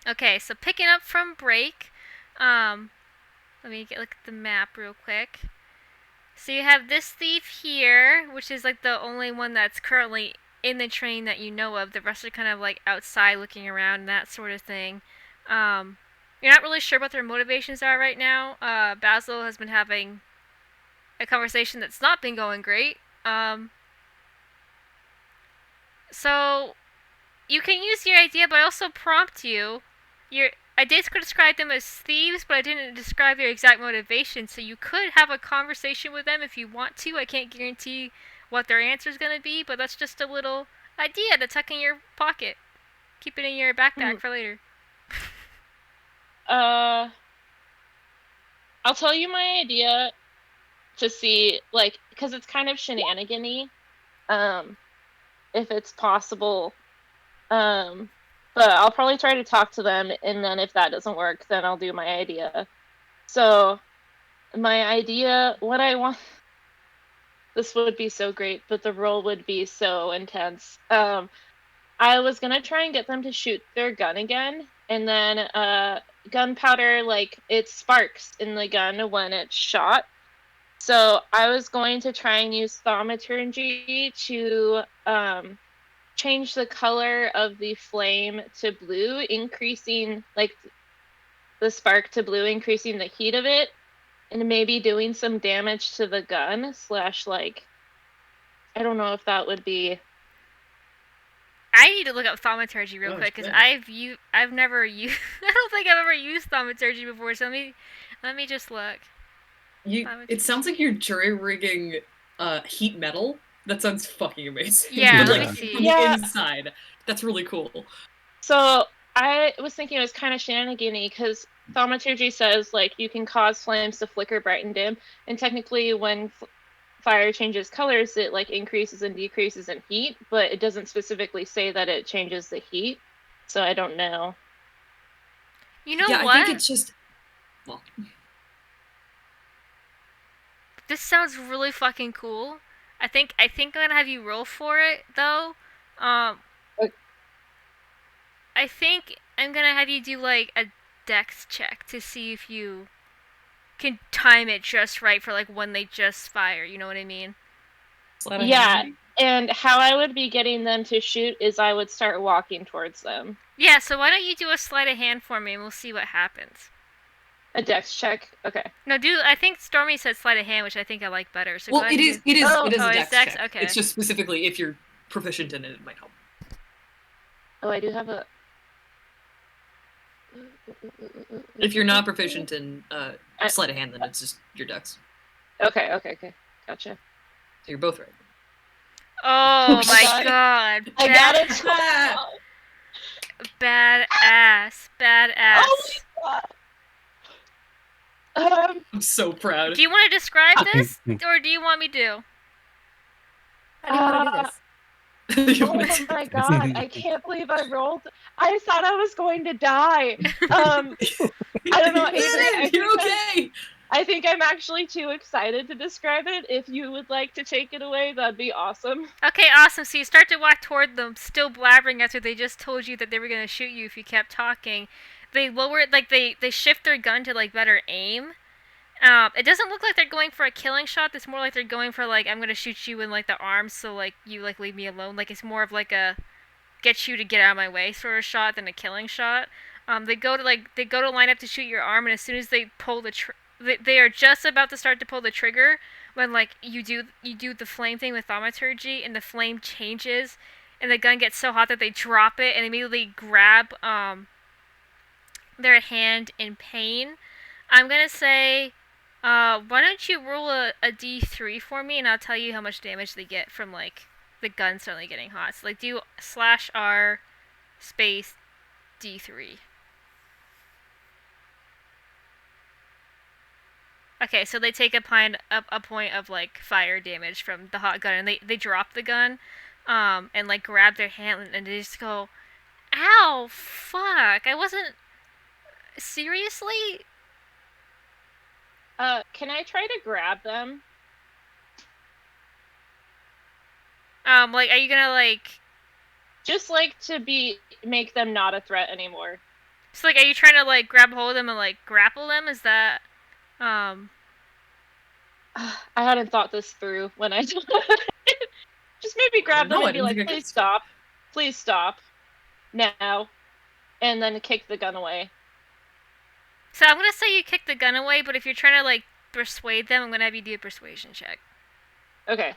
Okay, so picking up from break, let me look at the map real quick. So you have this thief here, which is like the only one that's currently in the train that you know of. The rest are kind of like outside looking around and that sort of thing. You're not really sure what their motivations are right now. Basil has been having a conversation that's not been going great. So you can use your idea, but I also prompt you. I did describe them as thieves, but I didn't describe their exact motivation. So you could have a conversation with them if you want to. I can't guarantee what their answer is going to be, but that's just a little idea to tuck in your pocket. Keep it in your backpack for later. I'll tell you my idea to see, like, because it's kind of shenanigan-y, if it's possible. But I'll probably try to talk to them, and then if that doesn't work, then I'll do my idea. So, my idea, what I want... This would be so great, but the role would be so intense. I was gonna try and get them to shoot their gun again, and then gunpowder, like, it sparks in the gun when it's shot. So I was going to try and use thaumaturgy to change the color of the flame to blue, increasing, like, the spark to blue, increasing the heat of it, and maybe doing some damage to the gun, / like, I don't know if that would be... I need to look up thaumaturgy real quick because I've never used. I don't think I've ever used thaumaturgy before. So let me just look. It sounds like you're jury-rigging heat metal. That sounds fucking amazing. Yeah, let me see. From the inside. That's really cool. So I was thinking it was kind of shenanigan-y because thaumaturgy says, like, you can cause flames to flicker, brighten, dim, and technically when fire changes colors, it, like, increases and decreases in heat, but it doesn't specifically say that it changes the heat, so I don't know. You know what? I think it's just... Well... This sounds really fucking cool. I think I'm gonna have you roll for it though. I think I'm gonna have you do like a dex check to see if you can time it just right for like when they just fire. You know what I mean? Yeah, and how I would be getting them to shoot is I would start walking towards them. Yeah, so why don't you do a sleight of hand for me and we'll see what happens. A dex check? Okay. No, I think Stormy said sleight of hand, which I think I like better. So well, it is a dex check. Okay. It's just specifically if you're proficient in it, it might help. Oh, I do have a... If you're not proficient in sleight of hand, then it's just your dex. Okay. Gotcha. So you're both right. Oh my god. I got it. Badass. Oh my god. I'm so proud. Do you want to describe this, or do you want me to? How do you want to do this? Oh my god, I can't believe I rolled. I thought I was going to die. I don't know. Avery, you're okay. I think I'm actually too excited to describe it. If you would like to take it away, that'd be awesome. Okay, awesome. So you start to walk toward them, still blabbering after they just told you that they were going to shoot you if you kept talking. They lower it, like they shift their gun to like better aim. It doesn't look like they're going for a killing shot. It's more like they're going for like, I'm gonna shoot you in like the arms, so like you like leave me alone. Like it's more of like a get you to get out of my way sort of shot than a killing shot. They go to line up to shoot your arm, and as soon as they pull they are just about to start to pull the trigger when like you do the flame thing with thaumaturgy, and the flame changes, and the gun gets so hot that they drop it and immediately grab their hand in pain. I'm gonna say, why don't you roll a d3 for me, and I'll tell you how much damage they get from like the gun suddenly getting hot. So like do /r space d3. Okay, so they take a point of like fire damage from the hot gun, and they drop the gun, and like grab their hand, and they just go, "Ow, fuck! I wasn't seriously." Can I try to grab them? Like, are you gonna like? Just like to make them not a threat anymore. So, like, are you trying to, like, grab hold of them and, like, grapple them? Is that, I hadn't thought this through when I just maybe grab them and be like, please stop. Please stop. Now. And then kick the gun away. So I'm gonna say you kick the gun away, but if you're trying to, like, persuade them, I'm gonna have you do a persuasion check. Okay.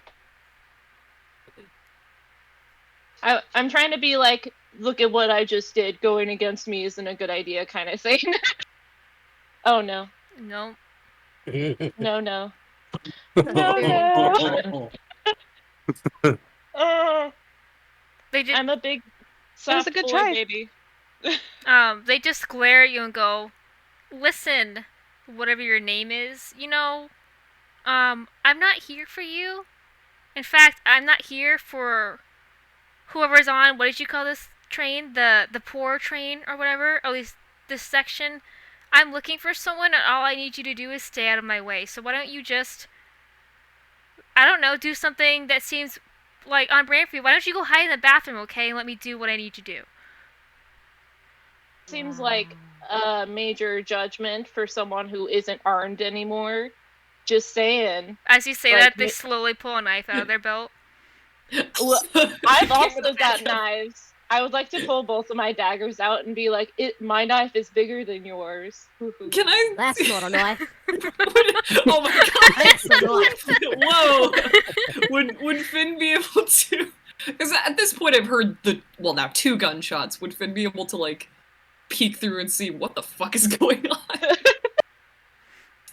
I'm trying to be like, look at what I just did. Going against me isn't a good idea kind of thing. Oh, no. No. No, no. No, no. I'm a big soft a good boy, try. baby. They just glare at you and go, listen, whatever your name is, you know, I'm not here for you. In fact, I'm not here for whoever's on, what did you call this train? The poor train or whatever? Or at least this section. I'm looking for someone and all I need you to do is stay out of my way. So why don't you just, I don't know, do something that seems like on brand for you. Why don't you go hide in the bathroom, okay, and let me do what I need to do? Seems like a major judgment for someone who isn't armed anymore. Just saying. As you say that, they slowly pull a knife out of their belt. Well, I've also got knives. I would like to pull both of my daggers out and be like, my knife is bigger than yours. Can I? That's not a knife. Oh my god! That's a knife. Whoa! Would Finn be able to? Because at this point, I've heard now 2 gunshots. Would Finn be able to, like, peek through and see what the fuck is going on?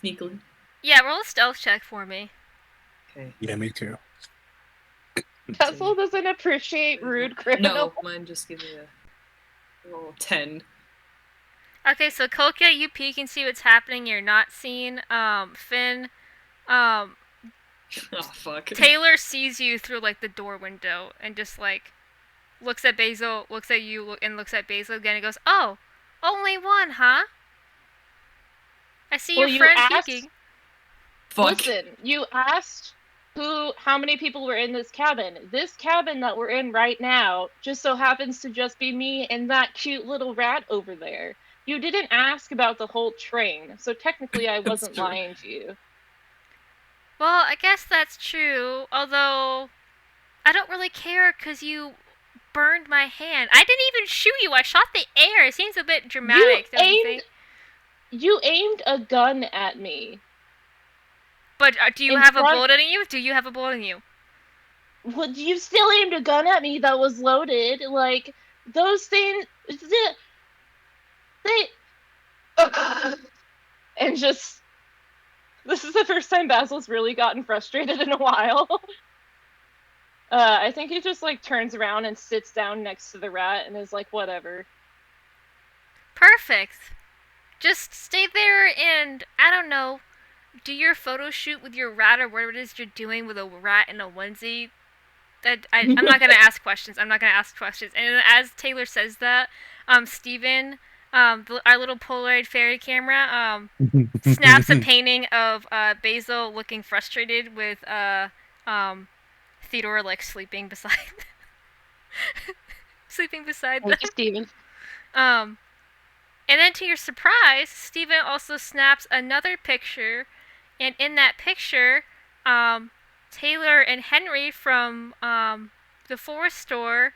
Sneakily. Yeah, roll a stealth check for me. Okay. Yeah, me too. Kessel doesn't appreciate rude criminal. No, mine just gives me a little 10. Okay, so Kokia, you peek and see what's happening. You're not seen. Finn, Oh fuck. Taylor sees you through, like, the door window and just, like, looks at Basil, looks at you, and looks at Basil again and goes, "Oh, only one, huh? I see your friend peeking." Fuck. Listen, you asked how many people were in this cabin. This cabin that we're in right now just so happens to just be me and that cute little rat over there. You didn't ask about the whole train, so technically I wasn't lying to you. Well, I guess that's true, although I don't really care because you burned my hand. I didn't even shoot you. I shot the air. It seems a bit dramatic, don't you think? You aimed a gun at me. But do you have a bullet in you? Do you have a bullet in you? Well, you still aimed a gun at me that was loaded. Like, those things... And just... This is the first time Basil's really gotten frustrated in a while. I think he just, like, turns around and sits down next to the rat and is like, whatever. Perfect. Just stay there and, I don't know, do your photo shoot with your rat or whatever it is you're doing with a rat in a onesie. I'm not going to ask questions. I'm not going to ask questions. And as Taylor says that, Steven, our little Polaroid fairy camera, snaps a painting of Basil looking frustrated with Theodore, like, sleeping beside them. Steven. And then to your surprise, Steven also snaps another picture. And in that picture, Taylor and Henry from the forest store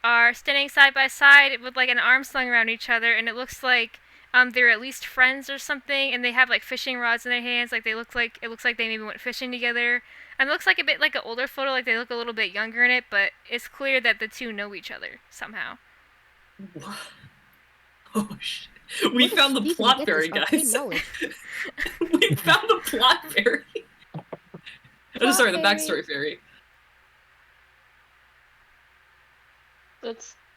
are standing side by side with, like, an arm slung around each other, and it looks like they're at least friends or something, and they have, like, fishing rods in their hands. Like, it looks like they maybe went fishing together. And it looks like a bit like an older photo, like they look a little bit younger in it, but it's clear that the two know each other somehow. What? Oh shit. We found the plot fairy, guys. We found the plot fairy. Oh, sorry, the backstory fairy.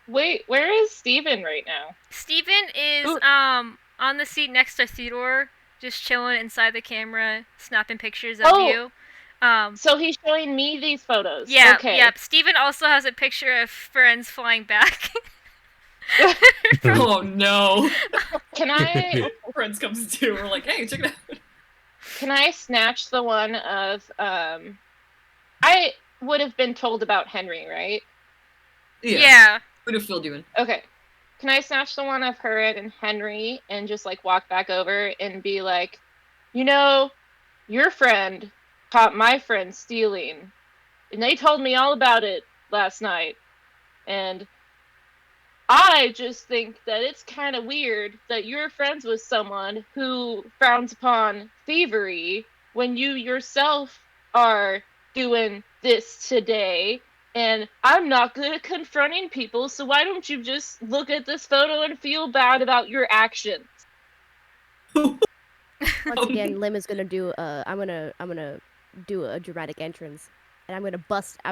Wait, where is Steven right now? Steven is on the seat next to Theodore, just chilling inside the camera, snapping pictures of you. So he's showing me these photos. Yeah, okay. Yep. Steven also has a picture of friends flying back. Oh no. Can I... Friends comes too. We're like, hey, check it out. Can I snatch the one of... I would have been told about Henry, right? Yeah. Would have filled you in. Okay. Can I snatch the one of her and Henry and just like walk back over and be like, you know, your friend caught my friend stealing, and they told me all about it last night, and I just think that it's kind of weird that you're friends with someone who frowns upon thievery when you yourself are doing this today. And I'm not good at confronting people, so why don't you just look at this photo and feel bad about your actions? Once again, Lim is gonna do. I'm gonna do a dramatic entrance, and I'm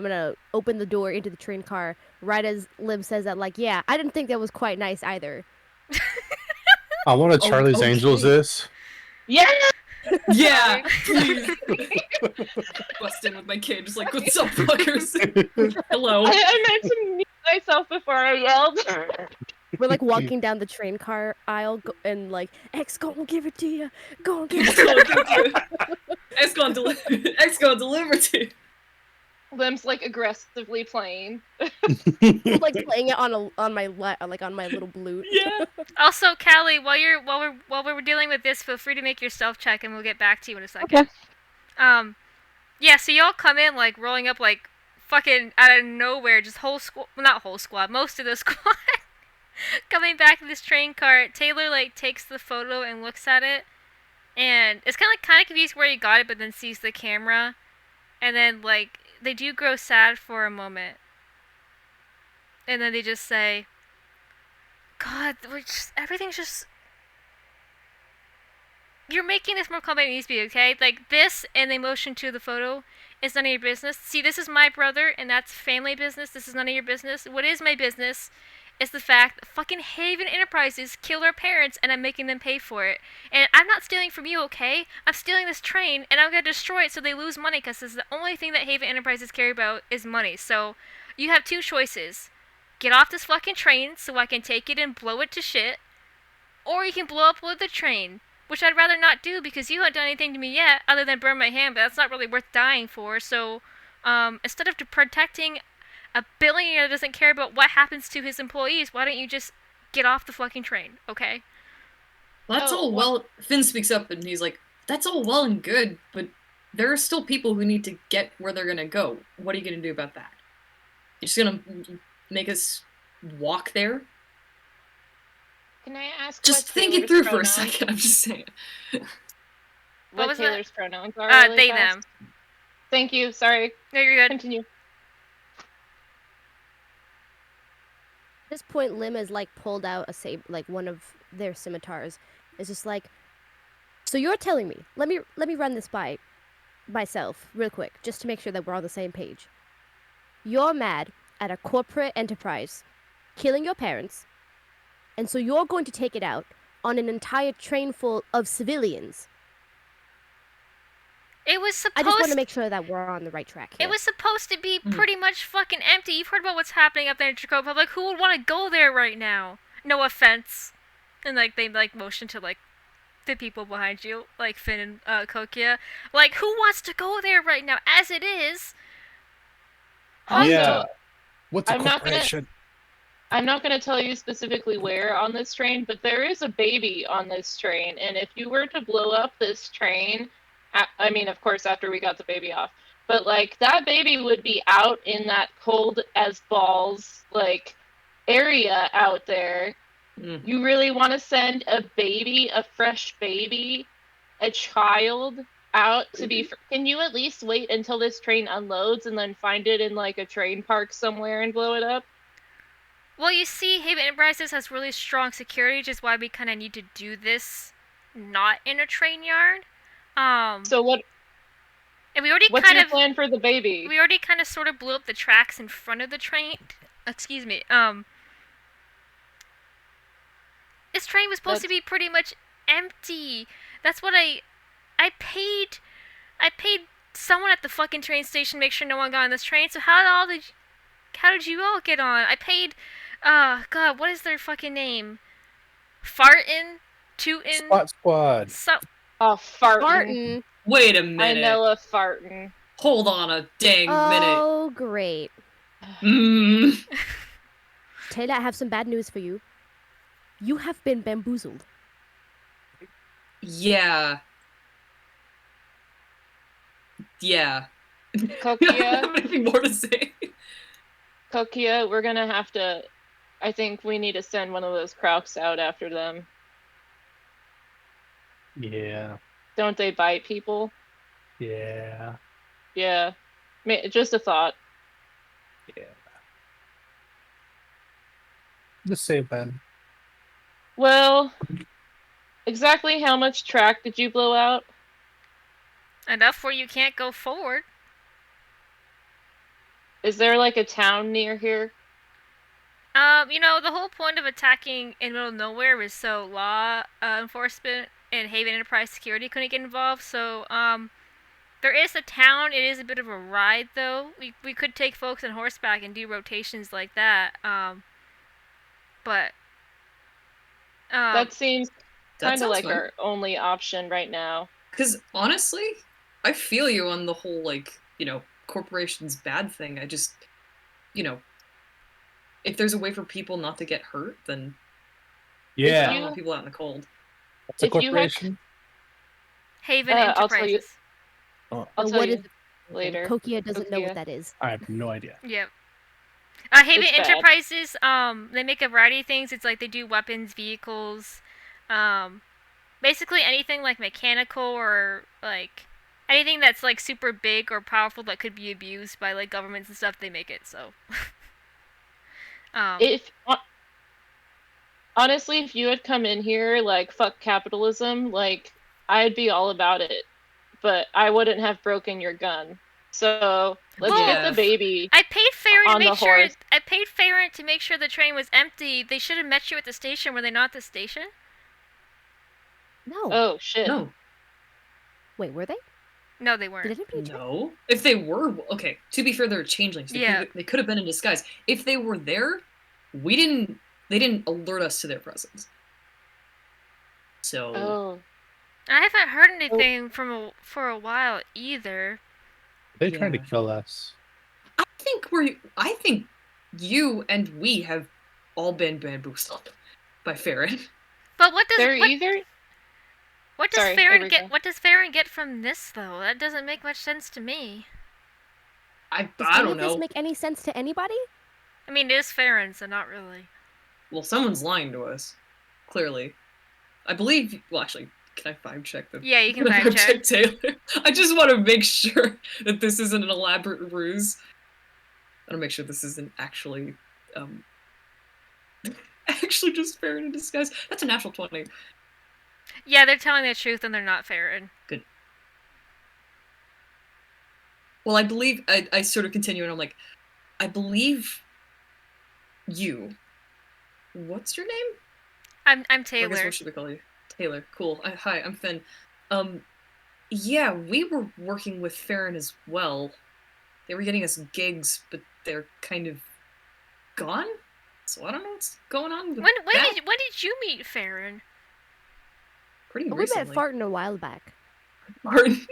gonna open the door into the train car right as Lim says that. Like, yeah, I didn't think that was quite nice either. I want to Charlie's okay. Angels this. Yeah! Yeah, please. Bust in with my kid, just like, what's up, fuckers? Hello. I meant to mute myself before I yelled. We're like walking down the train car aisle, and like, X gonna give it to you. Go and give it to you. X gonna deliver to you. Lim's like aggressively playing. Like playing it on my little blute. Yeah. Also, Callie, while we're dealing with this, feel free to make your stealth check, and we'll get back to you in a second. Okay. Yeah. So y'all come in like rolling up like fucking out of nowhere, just whole squad, well, not whole squad, most of the squad coming back to this train car. Taylor like takes the photo and looks at it, and it's kind of confused where he got it, but then sees the camera, and then like they do grow sad for a moment. And then they just say, God, everything's just... You're making this more complicated than it needs to be, okay? Like, this and the emotion to the photo is none of your business. See, this is my brother, and that's family business. This is none of your business. What is my business is the fact that fucking Haven Enterprises killed our parents, and I'm making them pay for it. And I'm not stealing from you, okay? I'm stealing this train, and I'm gonna destroy it so they lose money, because this is the only thing that Haven Enterprises care about is money. So, you have two choices. Get off this fucking train so I can take it and blow it to shit, or you can blow up with the train, which I'd rather not do because you haven't done anything to me yet other than burn my hand, but that's not really worth dying for. So instead of protecting a billionaire that doesn't care about what happens to his employees, why don't you just get off the fucking train, okay? Well, that's all well. Finn speaks up and he's like, that's all well and good, but there are still people who need to get where they're gonna go. What are you gonna do about that? You're just gonna make us walk there? Can I ask? Just what think Taylor's it through for a pronouns- second. I'm just saying. What What was that? Taylor's pronouns are? Really They, fast? them. Thank you. Sorry. No, you're good. Continue. At this point, Lim has like pulled out like one of their scimitars. It's just like, so you're telling me? Let me run this by myself real quick, just to make sure that we're on the same page. You're mad at a corporate enterprise killing your parents, and so you're going to take it out on an entire train full of civilians. It was I just want supposed to make sure that we're on the right track here. It was supposed to be pretty much fucking empty. You've heard about what's happening up there in Dracoa Republic. Who would want to go there right now? No offense. And like they like motion to like the people behind you, like Finn and Kokia. Like, who wants to go there right now? As it is. Also, Yeah. What's a I'm not gonna- corporation? I'm not going to tell you specifically where on this train, but there is a baby on this train, and if you were to blow up this train, I mean, of course, after we got the baby off, but like that baby would be out in that cold as balls like area out there. You really want to send a baby, a fresh baby, a child out to be? Can you at least wait until this train unloads and then find it in like a train park somewhere and blow it up? Well, you see, Haven Enterprises has really strong security, which is why we kind of need to do this not in a train yard. So what? And we already What's kind your of plan for the baby? we already kind of sort of blew up the tracks in front of the train. Excuse me. This train was supposed to be pretty much empty. That's what I paid someone at the fucking train station to make sure no one got on this train. So how did you all get on? I paid God, what is their fucking name? Fartin? Tootin? Spot Squad. Oh, fartin'. Martin. Wait a I minute. know a fartin'. Hold on a dang minute. Oh, great. Mm. Taylor, I have some bad news for you. You have been bamboozled. Yeah. Yeah. I don't Kokia, have anything more to say. Kokia, we're gonna have to. I think we need to send one of those Krauks out after them. Yeah. Don't they bite people? Yeah. Yeah. Just a thought. Yeah. Just say Ben. Well, exactly how much track did you blow out? Enough where you can't go forward. Is there like a town near here? The whole point of attacking in the middle of nowhere is so law enforcement and Haven Enterprise security couldn't get involved. So, there is a town. It is a bit of a ride, though. We could take folks on horseback and do rotations like that. But That seems That kind of sounds like fun. our only option right now. Because honestly, I feel you on the whole, like, corporations bad thing. I just, if there's a way for people not to get hurt, then I Yeah. don't want people out in the cold. It's a if you had- corporation. Haven I'll tell you- Enterprises. I'll Or tell what you is it? later. Kokia doesn't know Kokia. what that is. I have no idea. Yep. Haven It's bad. Enterprises, they make a variety of things. It's like they do weapons, vehicles, basically anything like mechanical or like anything that's like super big or powerful that could be abused by like governments and stuff. They make it so. Honestly, if you had come in here like fuck capitalism, like I'd be all about it, but I wouldn't have broken your gun. So let's get the baby. I paid Farron to On the make sure. horse. I paid Farron to make sure the train was empty. They should have met you at the station. Were they not at the station? No. Oh shit! No. Wait, were they? No, they weren't. Did it be No. If they were, okay, to be fair, they're changelings. They could have been in disguise. If they were there, they didn't alert us to their presence. So Oh, I haven't heard anything for a while either. They tried to Yeah. kill us. I think you and we have all been bamboozled by Farron. But what does they're what, either. what does Sorry, Farron Avery, get? go. What does Farron get from this though? That doesn't make much sense to me. Does I any don't of this know. make any sense to anybody? I mean, it is Farron, so not really. Well, someone's lying to us. Clearly. I believe. Well, actually, can I vibe check the? Yeah, you can I vibe check. Taylor? I just want to make sure that this isn't an elaborate ruse. I want to make sure this isn't actually, actually just Farron in disguise. That's a natural 20. Yeah, they're telling the truth and they're not Farron. Good. Well, I believe I sort of continue and I'm like, I believe you. What's your name? I'm Or I guess Taylor. what should we call you? Taylor. Cool. Hi, I'm Finn. Yeah, we were working with Farron as well. They were getting us gigs, but they're kind of gone. So I don't know what's going on with When that. did you meet Farron? Pretty We met recently. Farton a while back. Martin.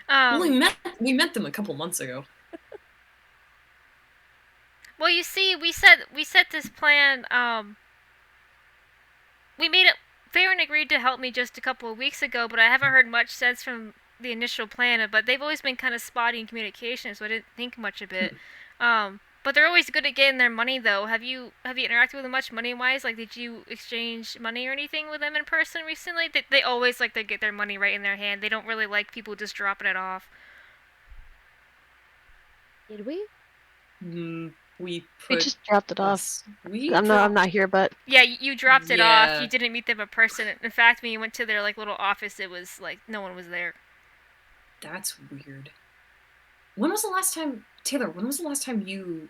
Um, We met them a couple months ago. Well, you see, we set this plan. We made it. Farron agreed to help me just a couple of weeks ago, but I haven't heard much since from the initial plan. But they've always been kind of spotty in communication, so I didn't think much of it. But they're always good at getting their money, though. Have you interacted with them much money wise? Like, did you exchange money or anything with them in person recently? They always like to get their money right in their hand. They don't really like people just dropping it off. Did we? We We put just dropped it off. us- we I'm not here, but Yeah, you dropped it off. Yeah. You didn't meet them in person. In fact, when you went to their like little office, it was like no one was there. That's weird. When was the last time, Taylor? When was the last time you?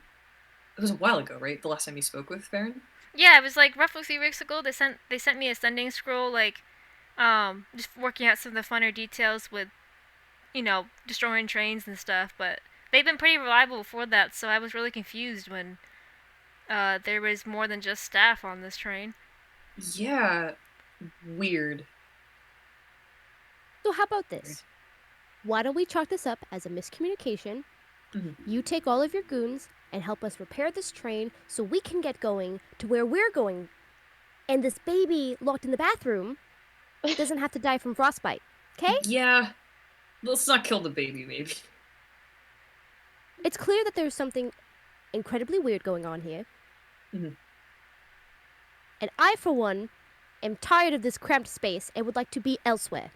It was a while ago, right? The last time you spoke with Farron. Yeah, it was like roughly 3 weeks ago. They sent me a sending scroll, like, just working out some of the funner details with, destroying trains and stuff. But they've been pretty reliable for that, so I was really confused when there was more than just staff on this train. Yeah, weird. So how about this? Why don't we chalk this up as a miscommunication? Mhm. You take all of your goons and help us repair this train so we can get going to where we're going And this baby locked in the bathroom doesn't have to die from frostbite. Okay? Yeah. Let's not kill the baby, maybe. It's clear that there's something incredibly weird going on here. Mhm. And I, for one, am tired of this cramped space and would like to be elsewhere.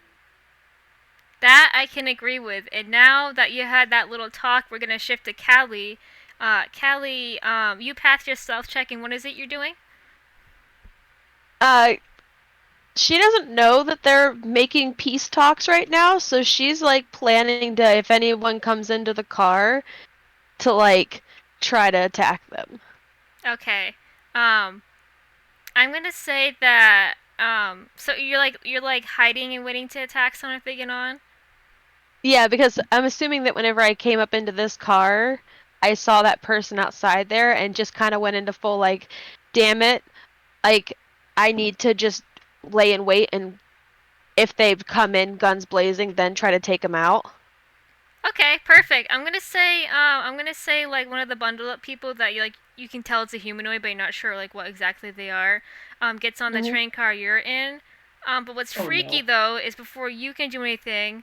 That I can agree with. And now that you had that little talk, we're gonna shift to Callie. Callie, you passed your stealth check, and what is it you're doing? She doesn't know that they're making peace talks right now, so she's like planning to, if anyone comes into the car, to like try to attack them. Okay. I'm gonna say that. So you're like hiding and waiting to attack someone if they get on. Yeah, because I'm assuming that whenever I came up into this car, I saw that person outside there and just kind of went into full like, damn it, like I need to just lay in wait, and if they've come in guns blazing, then try to take them out. Okay, perfect. I'm gonna say like one of the bundle up people that you can tell it's a humanoid, but you're not sure like what exactly they are. Gets on the Mhm. train car you're in. But what's Oh, freaky no. though is before you can do anything,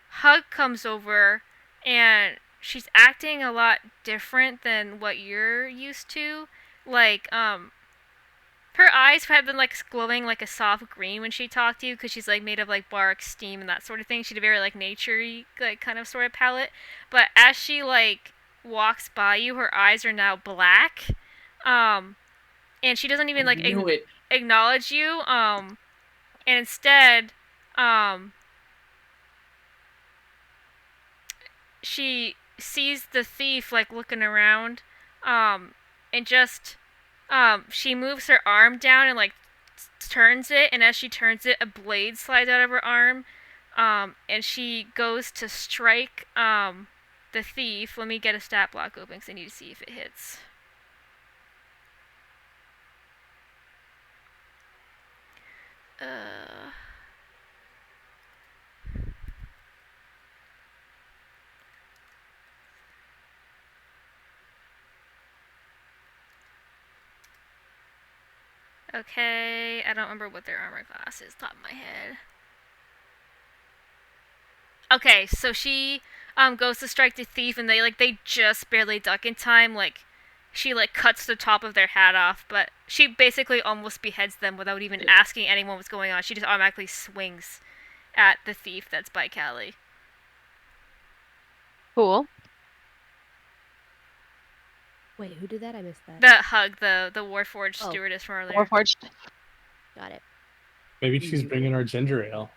Hug comes over, and she's acting a lot different than what you're used to. Like her eyes have been like glowing like a soft green when she talked to you because she's like made of like bark, steam, and that sort of thing. She had a very like naturey like kind of sort of palette. But as she like walks by you, her eyes are now black, and she doesn't even I like knew it. acknowledge you. And instead, she sees the thief like looking around, and just she moves her arm down and like turns it, and as she turns it, a blade slides out of her arm, and she goes to strike the thief. Let me get a stat block open because I need to see if it hits. Okay, I don't remember what their armor class is, top of my head. Okay, so she goes to strike the thief, and they just barely duck in time. Like she like cuts the top of their hat off, but she basically almost beheads them without even asking anyone what's going on. She just automatically swings at the thief that's by Callie. Cool. Wait, who did that? I missed that. The Hug, the Warforged Oh. stewardess from earlier. Warforged. Got it. Maybe she's bringing our ginger ale.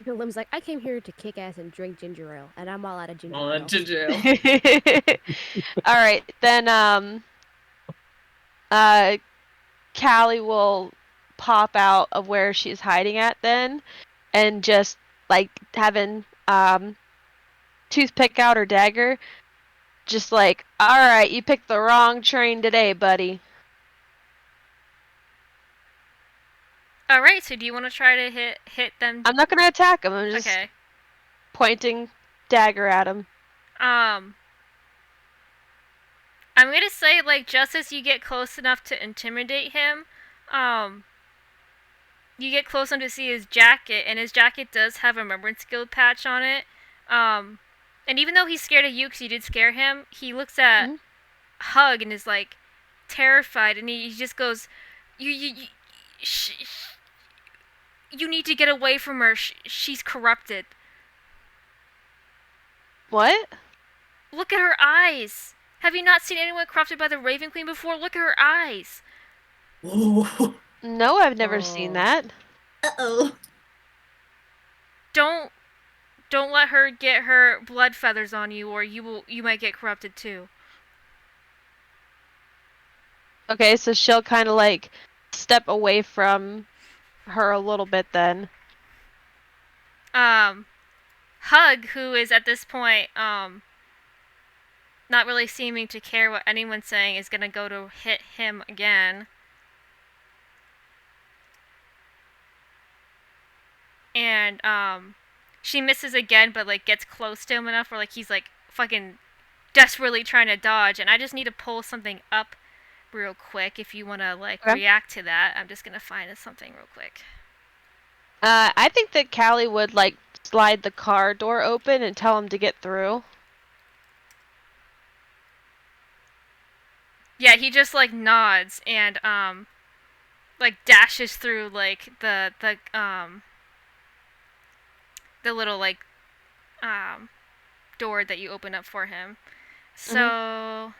Lim's like, I came here to kick ass and drink ginger ale, and I'm all out of ginger All ale. that ginger ale. All right, then Callie will pop out of where she's hiding at then, and just like having toothpick out or dagger, just like, all right, you picked the wrong train today, buddy. All right, so do you want to try to hit them? I'm not gonna attack him. I'm just Okay. pointing dagger at him. I'm gonna say, like, just as you get close enough to intimidate him, you get close enough to see his jacket, and his jacket does have a Remembrance Guild patch on it. And even though he's scared of you because you did scare him, he looks at Hug and is, like, terrified, and he just goes, you need to get away from her. She's corrupted. What? Look at her eyes. Have you not seen anyone corrupted by the Raven Queen before? Look at her eyes. Ooh. No, I've never seen that. Uh-oh. Don't let her get her blood feathers on you, or you might get corrupted too. Okay, so she'll kind of like step away from her a little bit then. Hug, who is at this point not really seeming to care what anyone's saying, is gonna go to hit him again. And she misses again, but like gets close to him enough where like he's like fucking desperately trying to dodge, and I just need to pull something up real quick if you want to like Okay. react to that. I'm just gonna find something real quick. I think that Callie would like slide the car door open and tell him to get through. Yeah, he just like nods and like dashes through like the little like door that you open up for him. So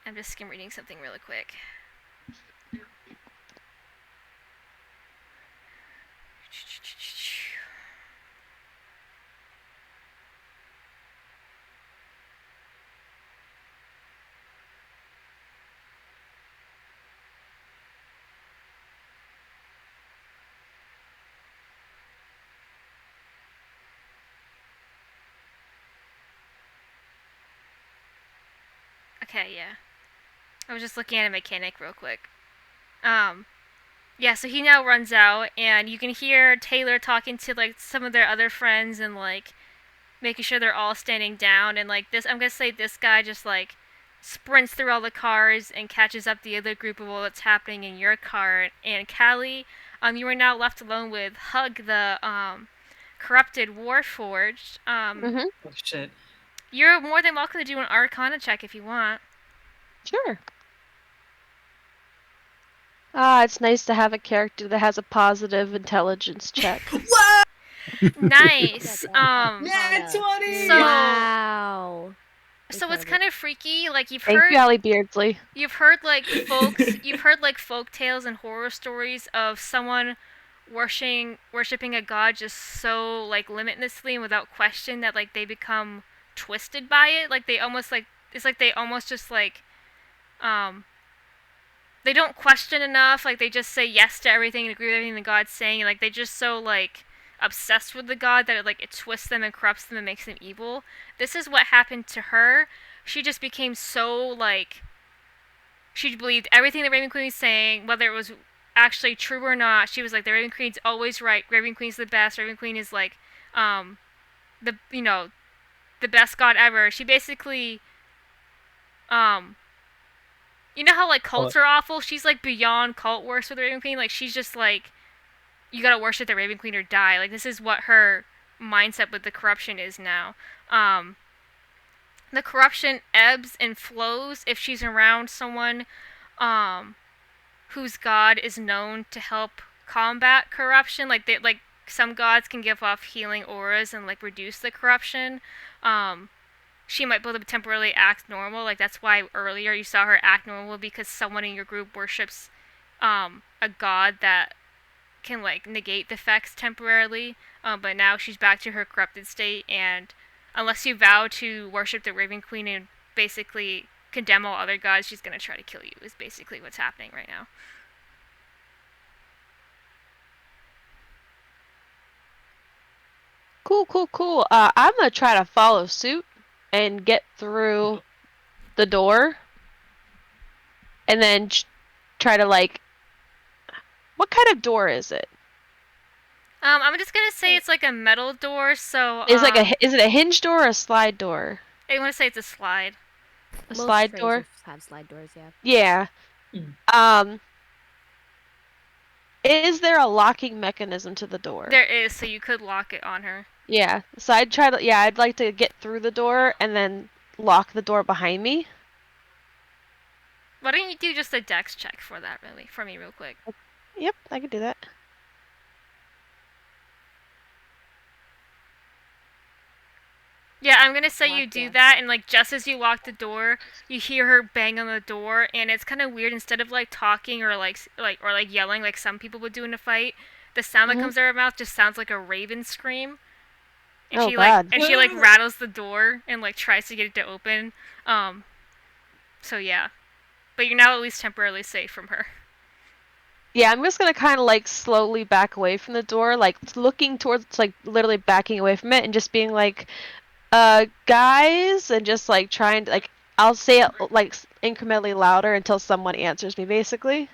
I'm just skim reading something really quick. Okay, yeah. I was just looking at a mechanic real quick. Yeah, so he now runs out, and you can hear Taylor talking to like some of their other friends and like making sure they're all standing down. And like this, I'm gonna say this guy just like sprints through all the cars and catches up the other group of what's happening in your car. And Callie, you are now left alone with Hug, the corrupted Warforged. Oh shit. You're more than welcome to do an Arcana check if you want. Sure. It's nice to have a character that has a positive intelligence check. What? Nice. Nat 20! So- Wow. So it's Incredible. kind of freaky. Like you've Thank heard, you, Allie Beardsley. you've heard like folk tales and horror stories of someone worshiping a god just so like limitlessly and without question that like they become twisted by it. Like they almost like it's like they almost just like they don't question enough. Like they just say yes to everything and agree with everything the god's saying. And, like they just so like obsessed with the god that it twists them and corrupts them and makes them evil. This is what happened to her. She just became so like she believed everything the Raven Queen was saying, whether it was actually true or not. She was like, the Raven Queen's always right. Raven Queen's the best. Raven Queen is like the the best god ever. She basically you know how like cults are awful? She's like beyond cult worse with the Raven Queen. Like she's just like, you gotta worship the Raven Queen or die. Like this is what her mindset with the corruption is now. The corruption ebbs and flows if she's around someone whose god is known to help combat corruption. Like some gods can give off healing auras and like reduce the corruption. She might be able to temporarily act normal. Like that's why earlier you saw her act normal, because someone in your group worships a god that can like negate the effects temporarily. But now she's back to her corrupted state, and unless you vow to worship the Raven Queen and basically condemn all other gods, she's gonna try to kill you. Is basically what's happening right now. Cool. I'm gonna try to follow suit and get through the door, and then try to like. What kind of door is it? I'm just gonna say it's like a metal door. So Is it a hinge door or a slide door? I want to say it's a slide. A Most slide trains door. have slide doors, yeah. Yeah. Mm. Is there a locking mechanism to the door? There is, so you could lock it on her. Yeah. So I'd like to get through the door and then lock the door behind me. Why don't you do just a dex check for that, really, for me real quick? Yep, I can do that. Yeah, I'm gonna say you Lock, do yeah. that, and like just as you lock the door, you hear her bang on the door, and it's kind of weird. Instead of like talking or like yelling like some people would do in a fight, the sound that comes out of her mouth just sounds like a raven scream. And Oh, she God. she rattles the door and like tries to get it to open. So yeah, but you're now at least temporarily safe from her. Yeah, I'm just gonna kind of like slowly back away from the door, like looking towards, like literally backing away from it and just being like, guys, and just like trying to like, I'll say it like incrementally louder until someone answers me, basically.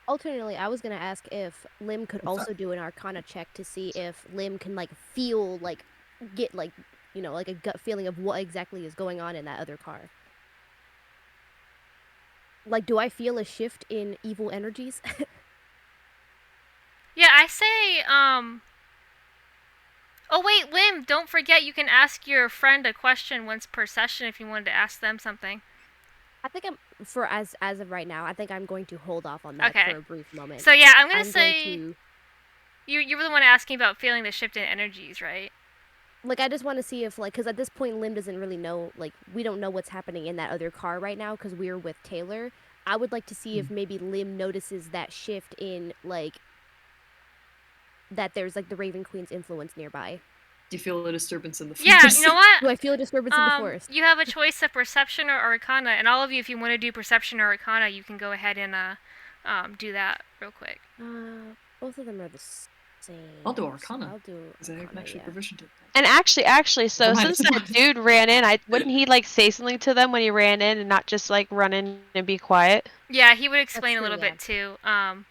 Alternately, I was gonna ask if Lim could also do an Arcana check to see if Lim can like feel like get like like a gut feeling of what exactly is going on in that other car. Like, do I feel a shift in evil energies? Yeah, I say, Oh wait, Lim, don't forget you can ask your friend a question once per session if you wanted to ask them something. I think as of right now, I think I'm going to hold off on that Okay. for a brief moment. So yeah, I'm gonna I'm say going to, you were the one asking about feeling the shift in energies, right? like, I just want to see if, like, because at this point, Lim doesn't really know, like, we don't know what's happening in that other car right now because we're with Taylor. I would like to see if maybe Lim notices that shift in, like, that there's, like, the Raven Queen's influence nearby. Do you feel a disturbance in the force? Yeah, you know what? Do I feel a disturbance in the forest? You have a choice of perception or arcana, and all of you, if you want to do perception or arcana, you can go ahead and do that real quick. Both of them are the same. I'll do Arcana. I'll do Because I'm Arcana, actually yeah. proficient in that. And actually, so Never mind, since it's that fine. dude ran in, wouldn't he like say something to them when he ran in and not just like run in and be quiet? Yeah, he would explain That's a true, little yeah. bit too.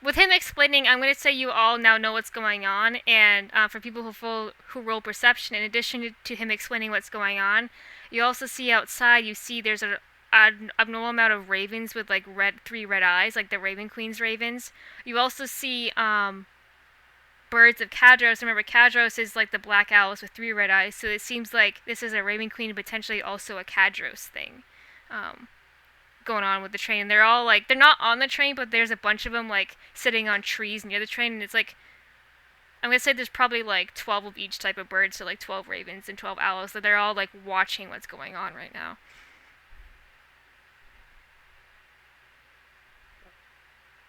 With him explaining, I'm going to say you all now know what's going on, and for people who roll perception, in addition to him explaining what's going on, you also see outside, you see there's an abnormal amount of ravens with like three red eyes, like the Raven Queen's ravens. You also see birds of Kadros. Remember, Kadros is like the black owls with three red eyes, so it seems like this is a Raven Queen and potentially also a Kadros thing. Going on with the train. They're all like, they're not on the train, but there's a bunch of them like sitting on trees near the train, and it's like, I'm gonna say there's probably like 12 of each type of bird, so like 12 ravens and 12 owls, so they're all like watching what's going on right now.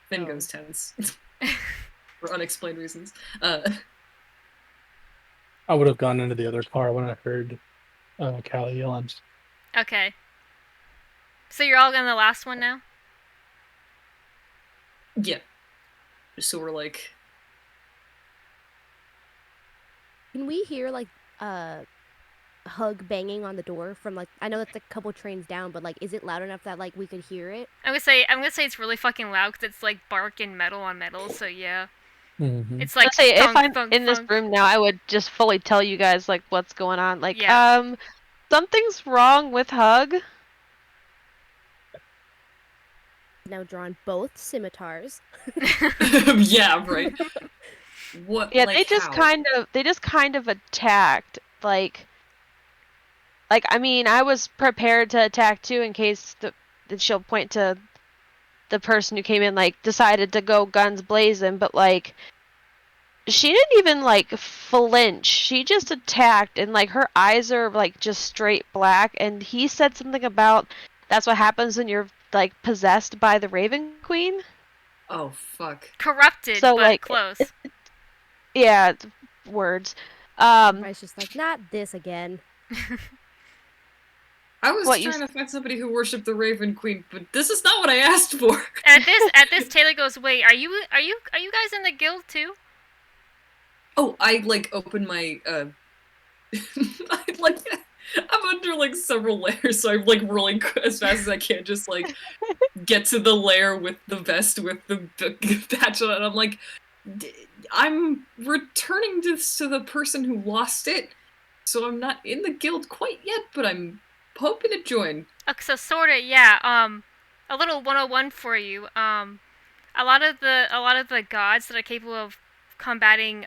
Finn goes tense. For unexplained reasons. I would have gone into the other car when I heard Callie yelling. Okay. So you're all on the last one now? Yeah. So we're like... Can we hear, like, Hug banging on the door from, like, I know that's a couple trains down, but, like, is it loud enough that, like, we could hear it? I'm gonna say it's really fucking loud because it's like bark and metal on metal, so yeah. Mm-hmm. It's like, Let's say if thunk, I'm thunk, in this thunk. room now, I would just fully tell you guys like what's going on. Like, Yeah. Something's wrong with Hug. Now drawn both scimitars. Yeah, right. What? Yeah, like, they just kind of attacked. Like I mean, I was prepared to attack too in case that she'll point to the person who came in, like decided to go guns blazing, but like she didn't even like flinch. She just attacked, and like her eyes are like just straight black. And he said something about that's what happens when you're like possessed by the Raven Queen. Oh, fuck. Corrupted, So, but like, close. Yeah, words. Everybody's just like, not this again. I was What, trying to find somebody who worshipped the Raven Queen, but this is not what I asked for. At this, Taylor goes, "Wait, are you guys in the guild too?" Oh, I like open my I like I'm under like several layers, so I'm like rolling as fast as I can, just like get to the layer with the vest with the patch on it. And I'm like, I'm returning this to the person who lost it, so I'm not in the guild quite yet, but I'm hoping to join. So sorta, yeah. A little 101 for you. A lot of the gods that are capable of combating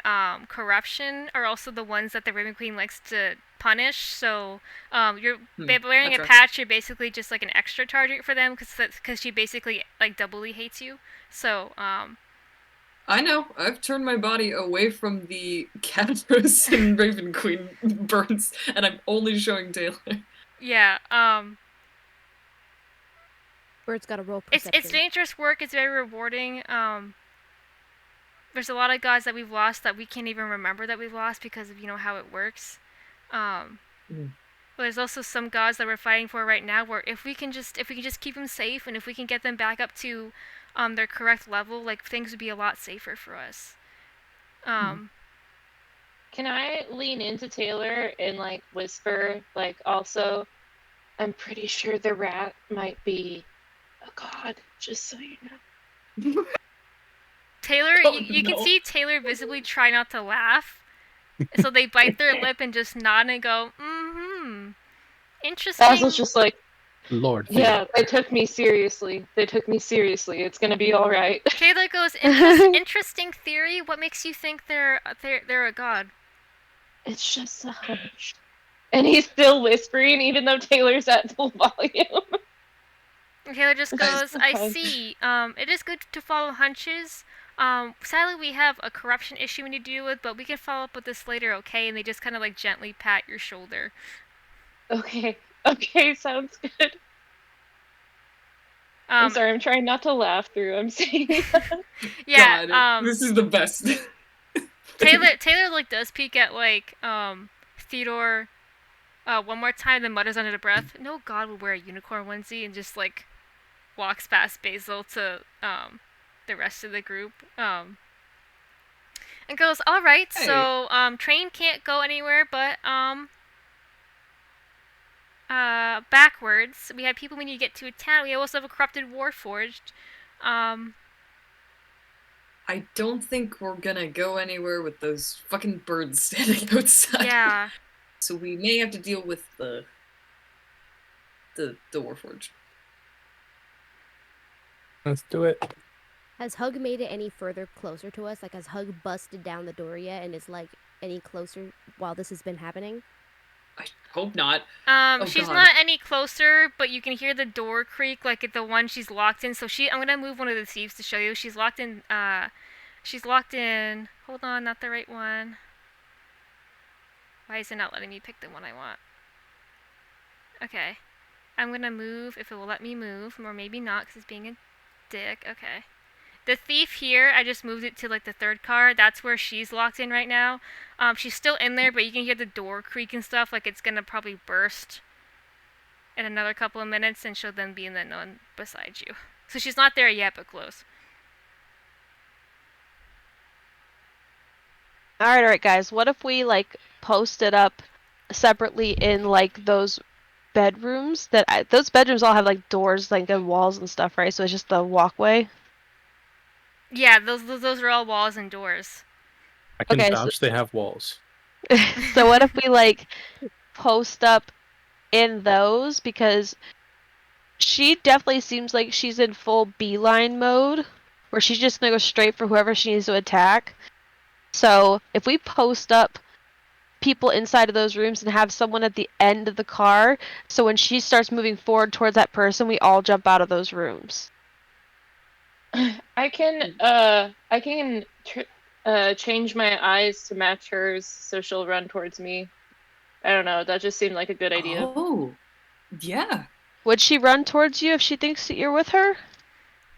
corruption are also the ones that the Raven Queen likes to punish. So you're wearing a patch. You're basically just like an extra target for them because she basically like doubly hates you. So I know. I've turned my body away from the Cadros and Raven Queen burns, and I'm only showing Taylor. Yeah. Bird's got a roll It's perception. dangerous work. It's very rewarding. There's a lot of gods that we've lost that we can't even remember that we've lost because of how it works. But there's also some gods that we're fighting for right now where if we can just keep them safe and if we can get them back up to their correct level, like things would be a lot safer for us. Can I lean into Taylor and like whisper, like, also, I'm pretty sure the rat might be a god, just so you know. Taylor, you can see Taylor visibly try not to laugh. So they bite their lip and just nod and go, interesting. Basil's just like, Lord. Yeah, they took me seriously. It's gonna be all right. Taylor goes, interesting theory. What makes you think they're a god? It's just a hunch. And he's still whispering, even though Taylor's at full volume. And Taylor just It's goes, just a I hunch. see. It is good to follow hunches. Sadly, we have a corruption issue we need to deal with, but we can follow up with this later, okay? And they just kind of like gently pat your shoulder. Okay, sounds good. I'm sorry, I'm trying not to laugh through. I'm saying that. Yeah. God, this is the best. Taylor like does peek at like Theodore one more time, then mutters under the breath, "No god would wear a unicorn onesie," and just like walks past Basil to the rest of the group. And goes, "All right, Hey. so train can't go anywhere, but backwards. We have people we need to get to a town. We also have a corrupted warforged. I don't think we're gonna go anywhere with those fucking birds standing outside. Yeah. So we may have to deal with the warforged. Let's do it. Has Hug made it any further closer to us? Like, has Hug busted down the door yet and is, like, any closer while this has been happening? I hope not. She's God. not any closer, but you can hear the door creak, like at the one she's locked in. So I'm gonna move one of the thieves to show you. She's locked in, hold on, not the right one. Why is it not letting me pick the one I want? Okay. I'm gonna move, if it will let me move, or maybe not, because it's being a dick. Okay. The thief here, I just moved it to like the third car. That's where she's locked in right now. She's still in there, but you can hear the door creak and stuff. Like it's gonna probably burst in another couple of minutes, and she'll then be in the one beside you. So she's not there yet, but close. Alright, guys. What if we, like, post it up separately in, like, those bedrooms? Those bedrooms all have, like, doors, like, and walls and stuff, right? So it's just the walkway? Yeah, those are all walls and doors. I can Okay, vouch they have walls. So what if we, like, post up in those? Because she definitely seems like she's in full beeline mode, where she's just gonna go straight for whoever she needs to attack. So if we post up people inside of those rooms and have someone at the end of the car, so when she starts moving forward towards that person, we all jump out of those rooms. I can change my eyes to match hers, so she'll run towards me. I don't know. That just seemed like a good idea. Oh, yeah. Would she run towards you if she thinks that you're with her?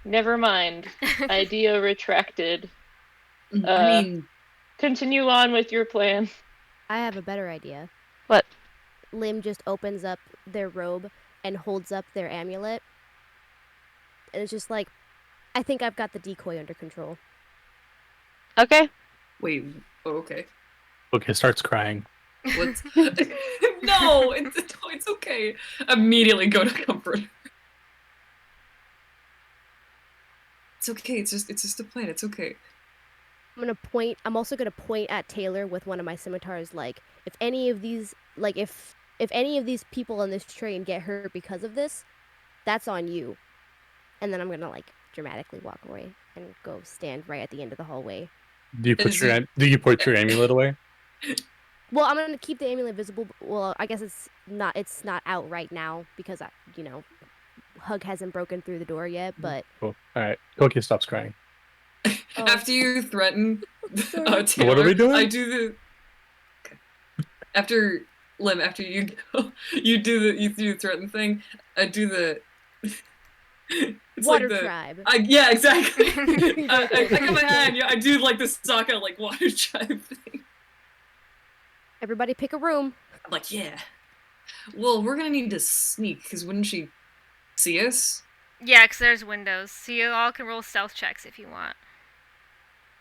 Never mind. Idea retracted. I mean, Continue on with your plan. I have a better idea. What? Lim just opens up their robe and holds up their amulet. And it's just like, I think I've got the decoy under control. Okay. wait. Oh, okay. Okay, starts crying. What? No, it's okay. Immediately go to comfort. It's okay. It's just a plan. It's okay. I'm also gonna point at Taylor with one of my scimitars, like, if any of these people on this train get hurt because of this, that's on you. And then I'm gonna, like, dramatically walk away and go stand right at the end of the hallway. Do you put your amulet away? Well, I'm gonna keep the amulet visible. Well, I guess it's not out right now because Hug hasn't broken through the door yet. But Cool. All right. Koki stops crying. After you threaten Sorry. Taylor, What are we doing? I do the. Okay. After Lim, after you go, you do the threaten thing. I do the. It's Water like the, tribe. yeah, exactly. I got my hand. Yeah, I do like the Sokka like water tribe thing. Everybody pick a room. I'm like, yeah. Well, we're gonna need to sneak because wouldn't she see us? Yeah, because there's windows. So you all can roll stealth checks if you want.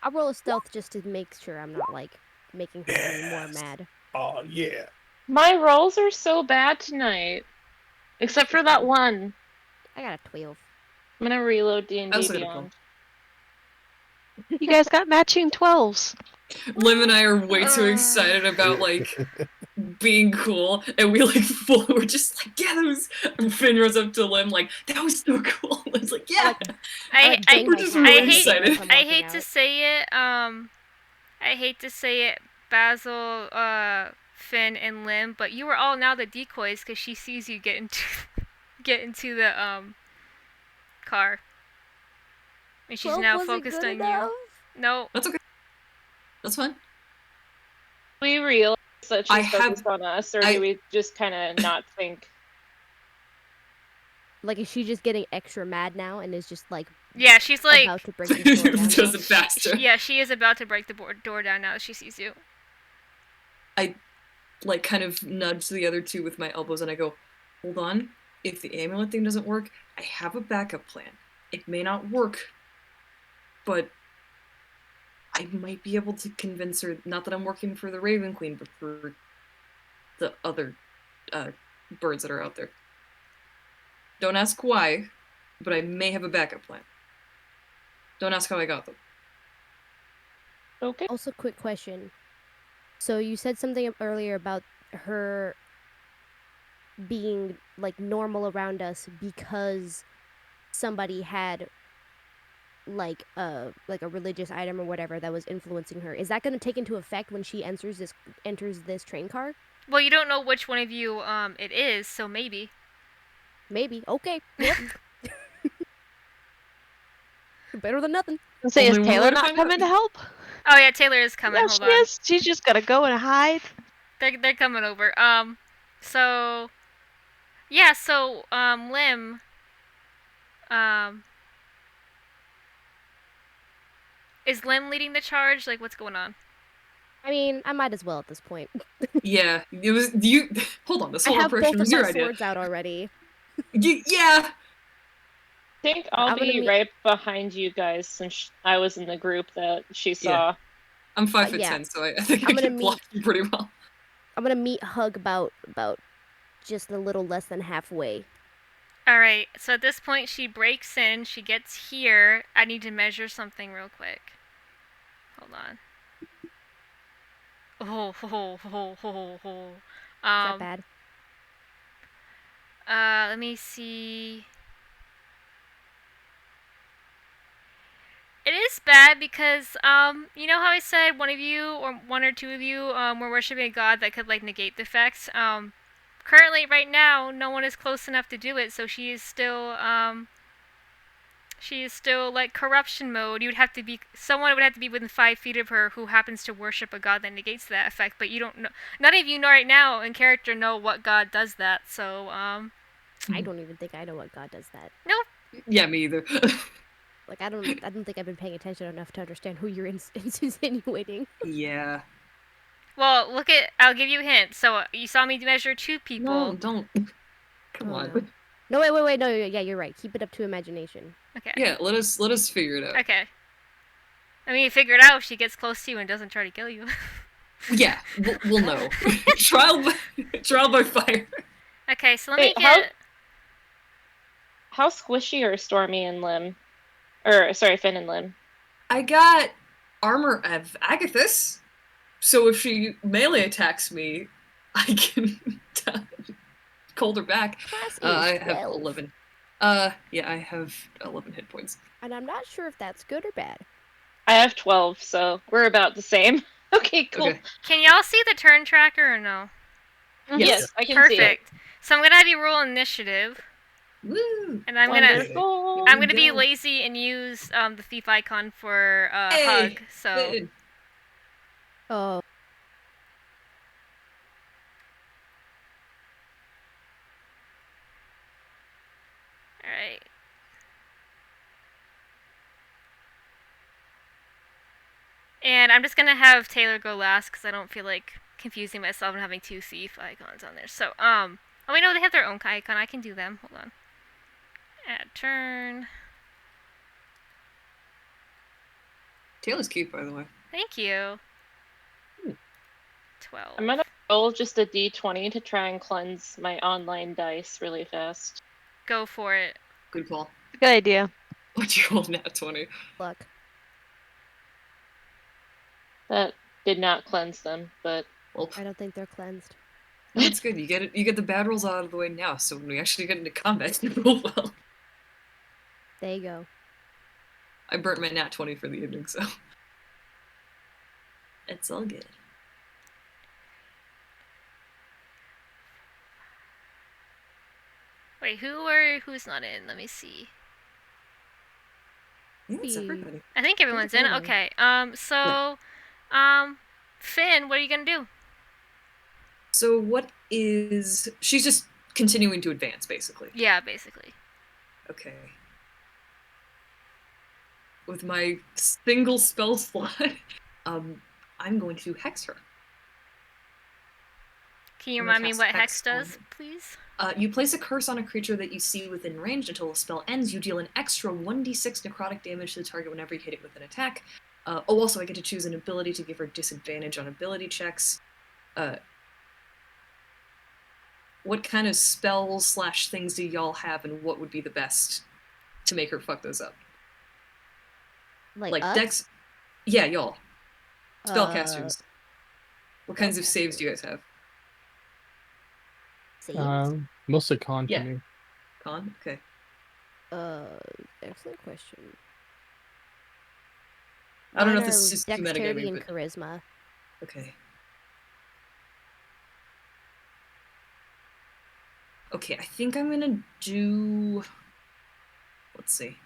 I'll roll a stealth just to make sure I'm not, like, making her any more mad. Oh yeah. My rolls are so bad tonight. Except for that one. I got a 12. I'm gonna reload D&D I also got a Beyond. You guys got matching 12s. Lim and I are way too excited about like being cool, and we like we're just like, yeah, that was. And Finn runs up to Lim like, that was so cool. I was like, yeah. I We're just really hate excited. I hate to say it. I hate to say it. Basil, Finn, and Lim, but you are all now the decoys because she sees you get into the car, and she's now focused on you. No, That's okay. That's fine. We realize that I she's have- focused on us, or do we just kind of not think? Like, is she just getting extra mad now and is just like yeah, she's like, about to break the door down? Does now? it faster. yeah, she is about to break the door down now that she sees you. I like kind of nudge the other two with my elbows, and I go, hold on. If the amulet thing doesn't work, I have a backup plan. It may not work, but I might be able to convince her, not that I'm working for the Raven Queen, but for the other birds that are out there. Don't ask why, but I may have a backup plan. Don't ask how I got them. Okay. Also, quick question. So you said something earlier about her being like normal around us because somebody had like a religious item or whatever that was influencing her. Is that going to take into effect when she enters this train car? Well, you don't know which one of you it is, so maybe. Maybe. Okay. Yep. Better than nothing. And say, is Only one way Taylor to not find out. coming to help? Oh yeah, Taylor is coming. Yeah, Hold she on. is. She's just gonna go and hide. They're coming over. So yeah, so Lim, is Lim leading the charge? Like, what's going on? I mean, I might as well at this point. Yeah, it was you. Hold on, this I whole have both operation of was my your idea. swords out already. Yeah. I think I'll I'm gonna be meet- right behind you guys since I was in the group that she saw. I'm 5'10", yeah. so I think I'm I gonna can block you pretty well. I'm gonna meet Hug about just a little less than halfway. All right. So at this point, she breaks in. She gets here. I need to measure something real quick. Hold on. Is that bad? Let me see. It is bad because, you know how I said one of you or one or two of you were worshiping a god that could like negate the effects. Currently, right now, no one is close enough to do it, so she is still like corruption mode. Someone would have to be within 5 feet of her who happens to worship a god that negates that effect. But you don't know. None of you know right now in character know what god does that. So I don't even think I know what god does that. nope. Yeah, me either. Like, I don't think I've been paying attention enough to understand who you're insinuating. Yeah. Well, look at. I'll give you a hint. So you saw me measure 2 people. No, don't. Come Oh, on. no. No, wait. No, yeah, you're right. Keep it up to imagination. Okay. Yeah, let us figure it out. Okay. I mean, figure it out if she gets close to you and doesn't try to kill you. Yeah, we'll know. trial by fire. Okay, so let Wait, me get. How squishy are Stormy and Lim? Or, sorry, Finn and Lim. I got armor of Agathis, so if she melee attacks me, I can hold her back. Class is I have 12. 11. Yeah, I have 11 hit points. And I'm not sure if that's good or bad. I have 12, so we're about the same. Okay, cool. Okay. Can y'all see the turn tracker or no? Yes, I can see it. Perfect. So I'm gonna have you roll initiative, Woo! and I'm Wonderful. gonna be go. lazy and use the thief icon for Hey, hug. So Finn. Oh, all right. And I'm just gonna have Taylor go last because I don't feel like confusing myself and having 2 thief icons on there. So oh wait, no, they have their own icon. I can do them. Hold on. Add turn. Taylor's cute, by the way. Thank you. Ooh. 12. I'm gonna roll just a d20 to try and cleanse my online dice really fast. Go for it. Good call. Good idea. What'd you roll nat 20? luck. That did not cleanse them, but Well, I don't think they're cleansed. That's good. You get the bad rolls out of the way now, so when we actually get into combat, you roll well. There you go. I burnt my nat 20 for the evening, so it's all good. Wait, who's not in? Let me see. Yeah, it's everybody. I think everyone's in. everyone. Okay. Finn, what are you gonna do? So she's just continuing to advance, basically. Yeah, basically. Okay. With my single spell slot, I'm going to hex her. Can you I'm remind gonna me cast what hex Hex does, on- please? You place a curse on a creature that you see within range until the spell ends. You deal an extra 1d6 necrotic damage to the target whenever you hit it with an attack. Also, I get to choose an ability to give her disadvantage on ability checks. What kind of spells / things do y'all have, and what would be the best to make her fuck those up? Like us? Dex. Yeah, y'all. Spellcasters. What kinds of saves do you guys have? Saves? Mostly con Yeah. for me. Con? Okay. Excellent question. I don't know if Mine this are is too dexterity metagamey, and but charisma. okay. Okay, I think I'm gonna do. Let's see.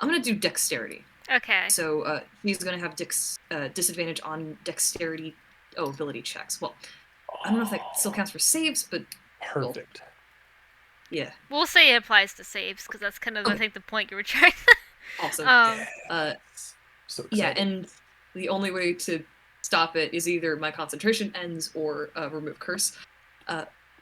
I'm gonna do dexterity. Okay. So he's gonna have disadvantage on dexterity ability checks. Well, I don't know if that still counts for saves, but Perfect. yeah. We'll say it applies to saves because that's kind of I Okay. think the point you were trying. Awesome. So Yeah, excited. and the only way to stop it is either my concentration ends or remove curse.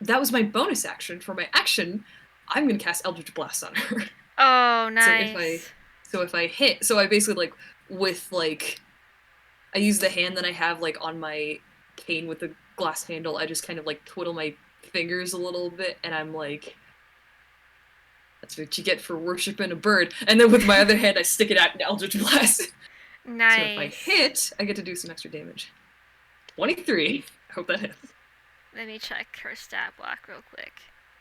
That was my bonus action. For my action, I'm gonna cast Eldritch Blast on her. Oh, nice. So if I hit, so I basically I use the hand that I have on my cane with the glass handle. I just kind of twiddle my fingers a little bit, and I'm like, that's what you get for worshiping a bird. And then with my other hand, I stick it out in Eldritch Blast. Nice. So if I hit, I get to do some extra damage. 23. I hope that hits. Let me check her stat block real quick.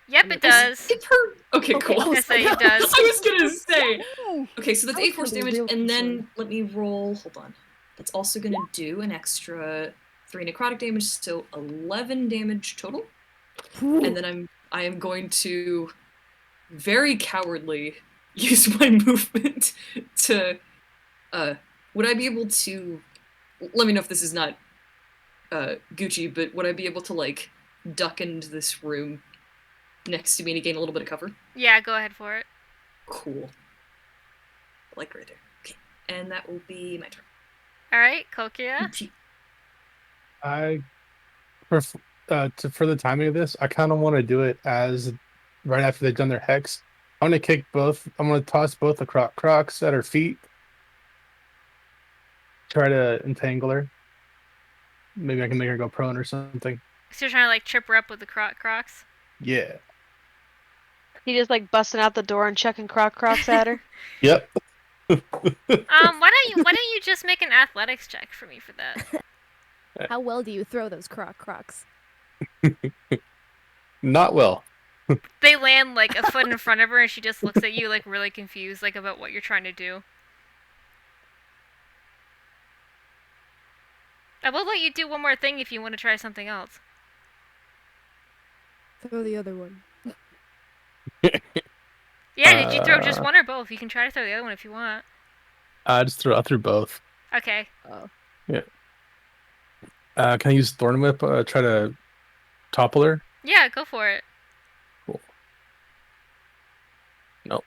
Yep, it does. It's her. Okay, cool. I was Yes, it does. I was gonna say. Ooh, Okay, so that's I was 8 force gonna be damage, real and then concerned. let me roll. Hold on. That's also gonna do an extra 3 necrotic damage, so 11 damage total. And then I am going to very cowardly use my movement to. Would I be able to? Let me know if this is not Gucci, but would I be able to duck into this room next to me to gain a little bit of cover? Yeah, go ahead for it. Cool. Right there. Okay, and that will be my turn. All right, Kokia. For the timing of this, I kind of want to do it as right after they've done their hex. I'm gonna kick both. I'm gonna toss both the crocs at her feet. Try to entangle her. Maybe I can make her go prone or something. So you're trying to trip her up with the crocs? Yeah. He just busting out the door and chucking crocs at her. Yep. Why don't you just make an athletics check for me for that? How well do you throw those crocs? Not well. They land a foot in front of her and she just looks at you really confused about what you're trying to do. I will let you do one more thing if you want to try something else. Throw the other one. Yeah, did you throw just one or both? You can try to throw the other one if you want. I threw both. Okay. Oh. Yeah. Can I use Thorn Whip? Try to topple her? Yeah, go for it. Cool. Nope.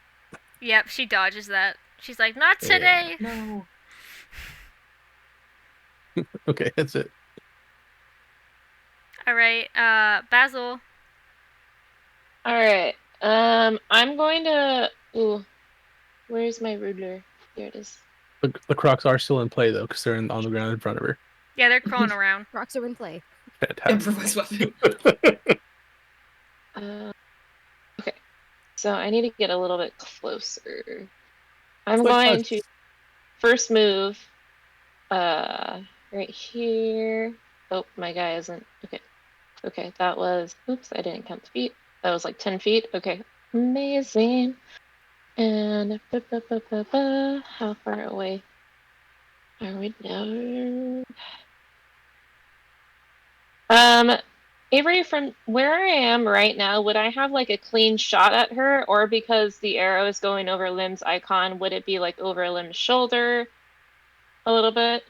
Yep, she dodges that. She's like, not today! Yeah. No. Okay, that's it. Alright, Basil. Alright. I'm going to. Ooh. Where's my ruler? Here it is. The crocs are still in play, though, because they're on the ground in front of her. Yeah, they're crawling around. Crocs are in play. Fantastic. Improvised weapon. Okay. So I need to get a little bit closer. I'm It's like going us. to first move right here. Oh, my guy isn't. Okay. Okay, that was, oops, I didn't count the feet. That was like 10 feet. Okay, amazing. And how far away are we now? Avery, from where I am right now, would I have like a clean shot at her, or because the arrow is going over Lim's icon, would it be like over Lim's shoulder a little bit?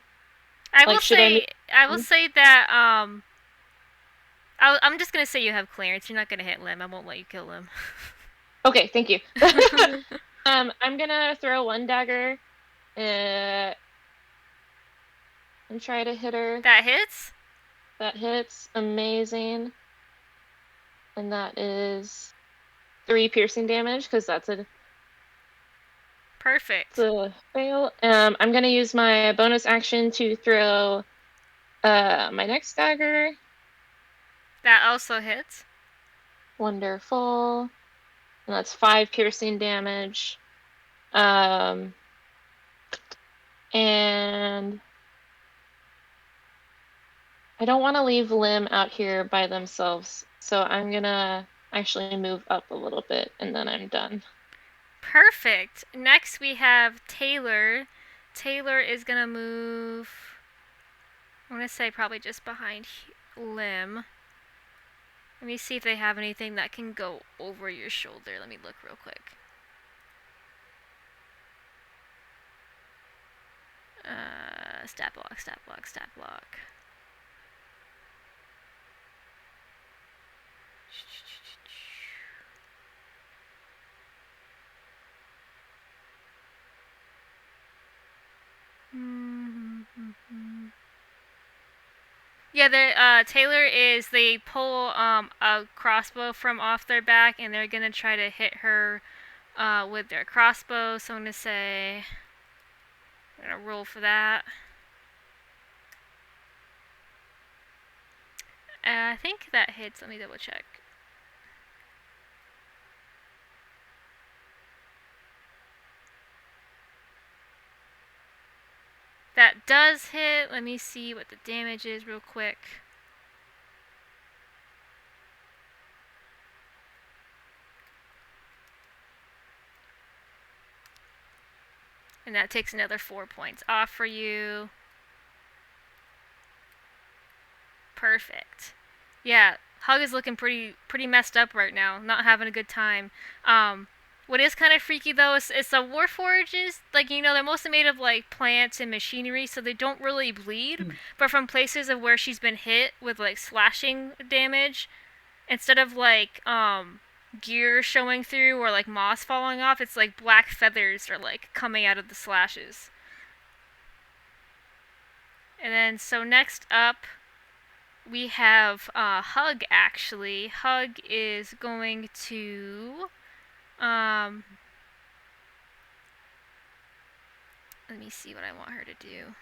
I Like, will should I move? say, I will say that I'm just gonna say you have clearance. You're not gonna hit Lim. I won't let you kill Lim. Okay, thank you. I'm gonna throw one dagger, and try to hit her. That hits. That hits, amazing. And that is 3 piercing damage because that's a Perfect. fail. I'm gonna use my bonus action to throw my next dagger. That also hits. Wonderful. And that's 5 piercing damage. And I don't want to leave Lim out here by themselves, so I'm gonna actually move up a little bit and then I'm done. Perfect. Next we have Taylor. Taylor is gonna move. I'm gonna say probably just behind Lim. Let me see if they have anything that can go over your shoulder. Let me look real quick. Stat block, stat block, stat block. Yeah, Taylor is, they pull a crossbow from off their back and they're gonna try to hit her with their crossbow. So I'm gonna say, I'm gonna roll for that. I think that hits. Let me double check. That does hit. Let me see what the damage is real quick. And that takes another 4 points off for you. Perfect. Yeah, Hug is looking pretty messed up right now. Not having a good time. What is kind of freaky though is the warforges, like, you know, they're mostly made of like plants and machinery, so they don't really bleed. But from places of where she's been hit with like slashing damage, instead of like gear showing through or like moss falling off, it's like black feathers are like coming out of the slashes. And then so next up we have Hug actually. Hug is going to let me see what I want her to do.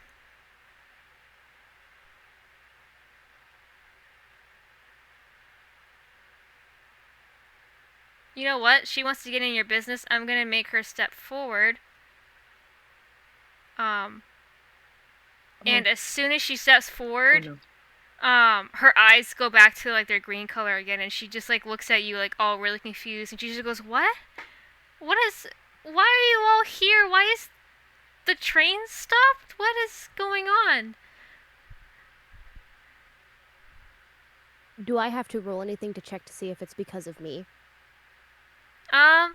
You know what? She wants to get in your business. I'm gonna make her step forward. And as soon as she steps forward, her eyes go back to like their green color again, and she just like looks at you like all really confused, and she just goes, "What? Why are you all here? Why is the train stopped? What is going on?" Do I have to roll anything to check to see if it's because of me?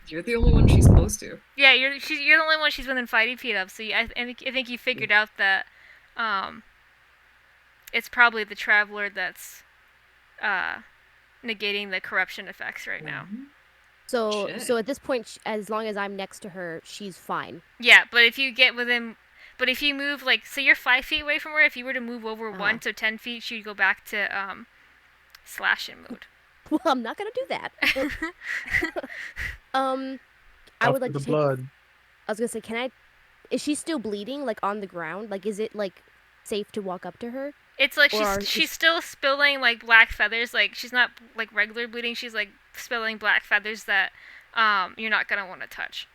You're the only one she's close to. Yeah, you're the only one she's within 5 feet of. So I think you figured out that it's probably the traveler that's negating the corruption effects right now. So at this point, as long as I'm next to her, she's fine. Yeah, but if you get within, but if you move like, so you're 5 feet away from her. If you were to move over 1, so 10 feet, she'd go back to slash in mode. Well, I'm not gonna do that. I would like to take... blood. I was gonna say, is she still bleeding, like on the ground? Like, is it like safe to walk up to her? It's like she's still spilling like black feathers. Like, she's not like regular bleeding. She's like spilling black feathers that you're not gonna want to touch.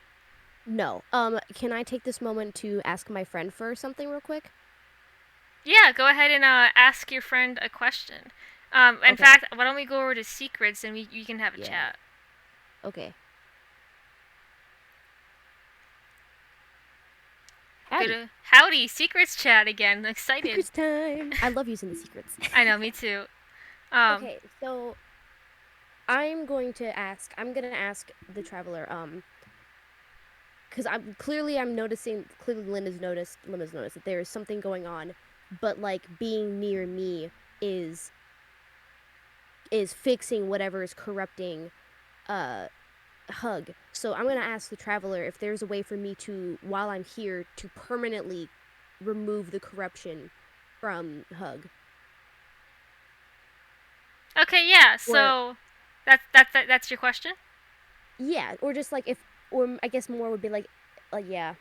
No. Can I take this moment to ask my friend for something real quick? Yeah, go ahead and ask your friend a question. In Okay. fact, why don't we go over to secrets and you can have a Yeah. chat. Okay. Howdy. Howdy, secrets chat again. I'm excited. Secrets time. I love using the secrets. I know, me too. Okay, so I'm gonna ask the traveler, because I'm noticing, clearly Lynn has noticed that there is something going on, but like being near me is fixing whatever is corrupting Hug. So I'm gonna ask the traveler if there's a way for me to, while I'm here, to permanently remove the corruption from Hug. Okay, yeah. So that's your question? Yeah, or just like or I guess more would be like yeah,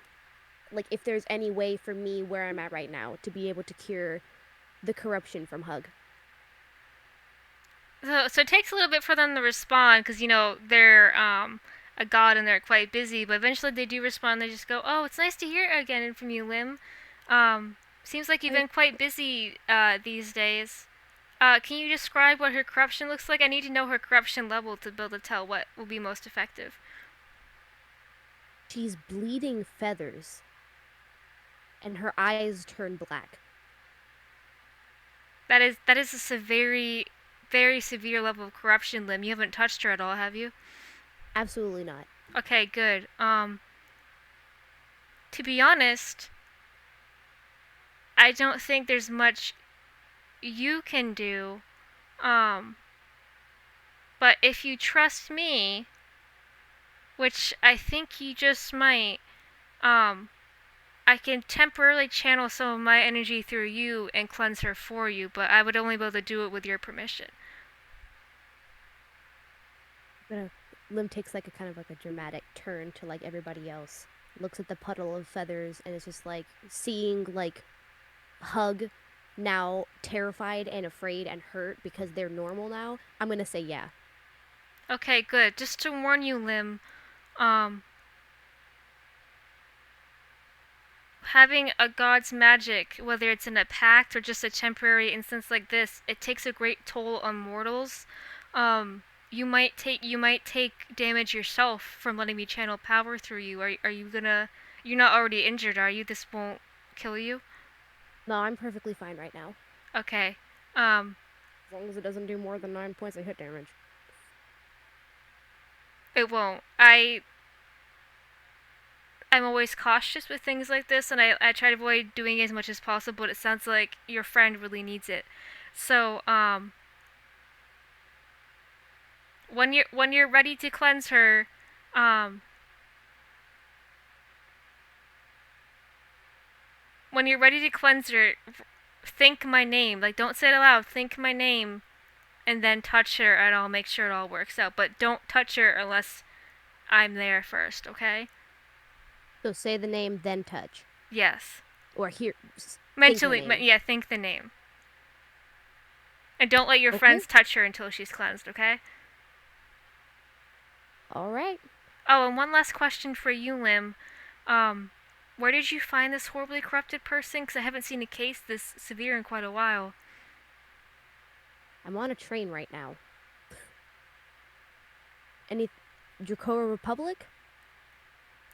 like if there's any way for me where I'm at right now to be able to cure the corruption from Hug. So it takes a little bit for them to respond because they're a god and they're quite busy, but eventually they do respond. They just go, "Oh, it's nice to hear again from you, Lim. Seems like you've been quite busy these days. Can you describe what her corruption looks like? I need to know her corruption level to be able to tell what will be most effective." She's bleeding feathers, and her eyes turn black. That is a very, very severe level of corruption, Lim. You haven't touched her at all, have you? Absolutely not. Okay, good. To be honest, I don't think there's much you can do. But if you trust me, which I think you just might, I can temporarily channel some of my energy through you and cleanse her for you, but I would only be able to do it with your permission. Lim takes like a kind of like a dramatic turn to like everybody else, looks at the puddle of feathers, and it's just like seeing like Hug now terrified and afraid and hurt because they're normal now. I'm gonna say yeah. Okay, good. Just to warn you, Lim, having a god's magic, whether it's in a pact or just a temporary instance like this, it takes a great toll on mortals. You might take damage yourself from letting me channel power through you. Are you gonna? You're not already injured, are you? This won't kill you? No, I'm perfectly fine right now. Okay. As long as it doesn't do more than 9 points of hit damage. It won't. I'm always cautious with things like this, and I try to avoid doing as much as possible, but it sounds like your friend really needs it. So, when you're ready to cleanse her, when you're ready to cleanse her, think my name. Like, don't say it aloud. Think my name, and then touch her, and I'll make sure it all works out. But don't touch her unless I'm there first, okay? So say the name, then touch. Yes. Or hear. Mentally, think the name. yeah, think the name. And don't let your friends touch her until she's cleansed, okay? Alright. Oh, and one last question for you, Lim. Where did you find this horribly corrupted person? Because I haven't seen a case this severe in quite a while. I'm on a train right now. Any Dracoa Republic?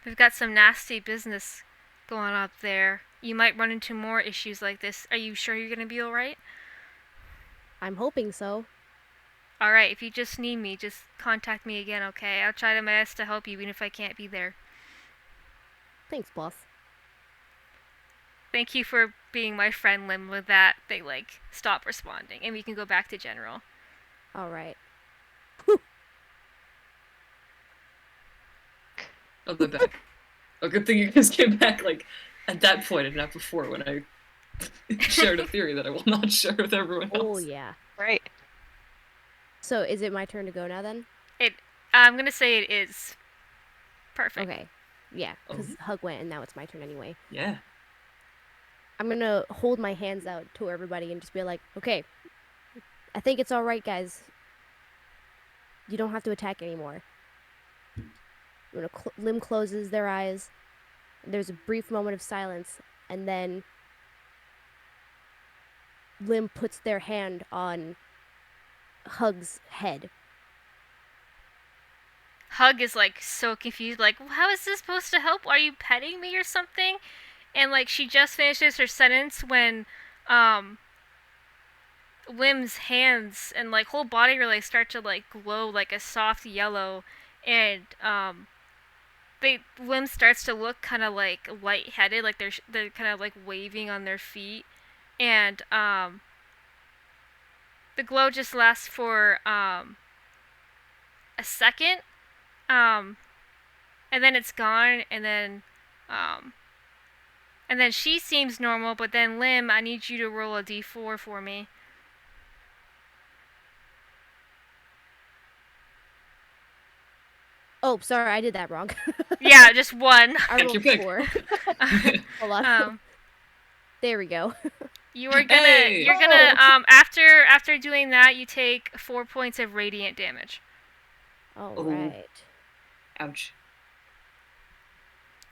We've got some nasty business going up there. You might run into more issues like this. Are you sure you're going to be alright? I'm hoping so. Alright, if you just need me, just contact me again, okay? I'll try my best to help you even if I can't be there. Thanks, boss. Thank you for being my friend, Lim. With that, they, stop responding, and we can go back to general. Alright. Oh, they're back. Oh, good thing you guys came back, at that point and not before when I shared a theory that I will not share with everyone else. Oh, yeah. Right. So, is it my turn to go now, then? I'm gonna say it is. Perfect. Okay. Yeah, because Hug went, and now it's my turn anyway. Yeah. I'm gonna hold my hands out to everybody and just be like, okay, I think it's alright, guys. You don't have to attack anymore. Lim closes their eyes. There's a brief moment of silence, and then Lim puts their hand on Hug's head. Hug is like so confused, like, how is this supposed to help? Are you petting me or something? And like she just finishes her sentence when Lim's hands and like whole body really start to like glow like a soft yellow, and Lim starts to look kind of like lightheaded, like they're kind of like waving on their feet, and the glow just lasts for a second, and then it's gone, and then she seems normal, but then Lim, I need you to roll a d4 for me. Oh, sorry, I did that wrong. Yeah, just one. I Take rolled your pick. 4. Hold on. There we go. You are gonna, Hey! you're gonna, after doing that, you take 4 points of radiant damage. All Oh. right. Ouch.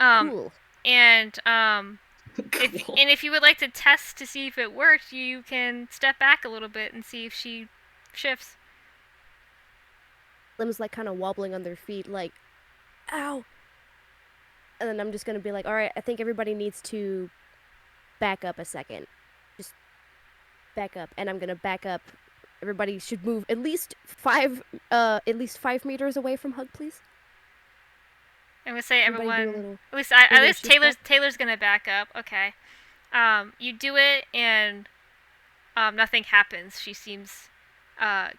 Cool. And Cool. if you would like to test to see if it worked, you can step back a little bit and see if she shifts. Lim's like kind of wobbling on their feet, like, ow. And then I'm just gonna be like, all right, I think everybody needs to back up a second. Just back up, and I'm gonna back up. Everybody should move at least 5 meters away from Hug, please. I'm gonna say Everybody do a everyone. little- At least shift back. Taylor's gonna back up. Okay. You do it, and nothing happens. She seems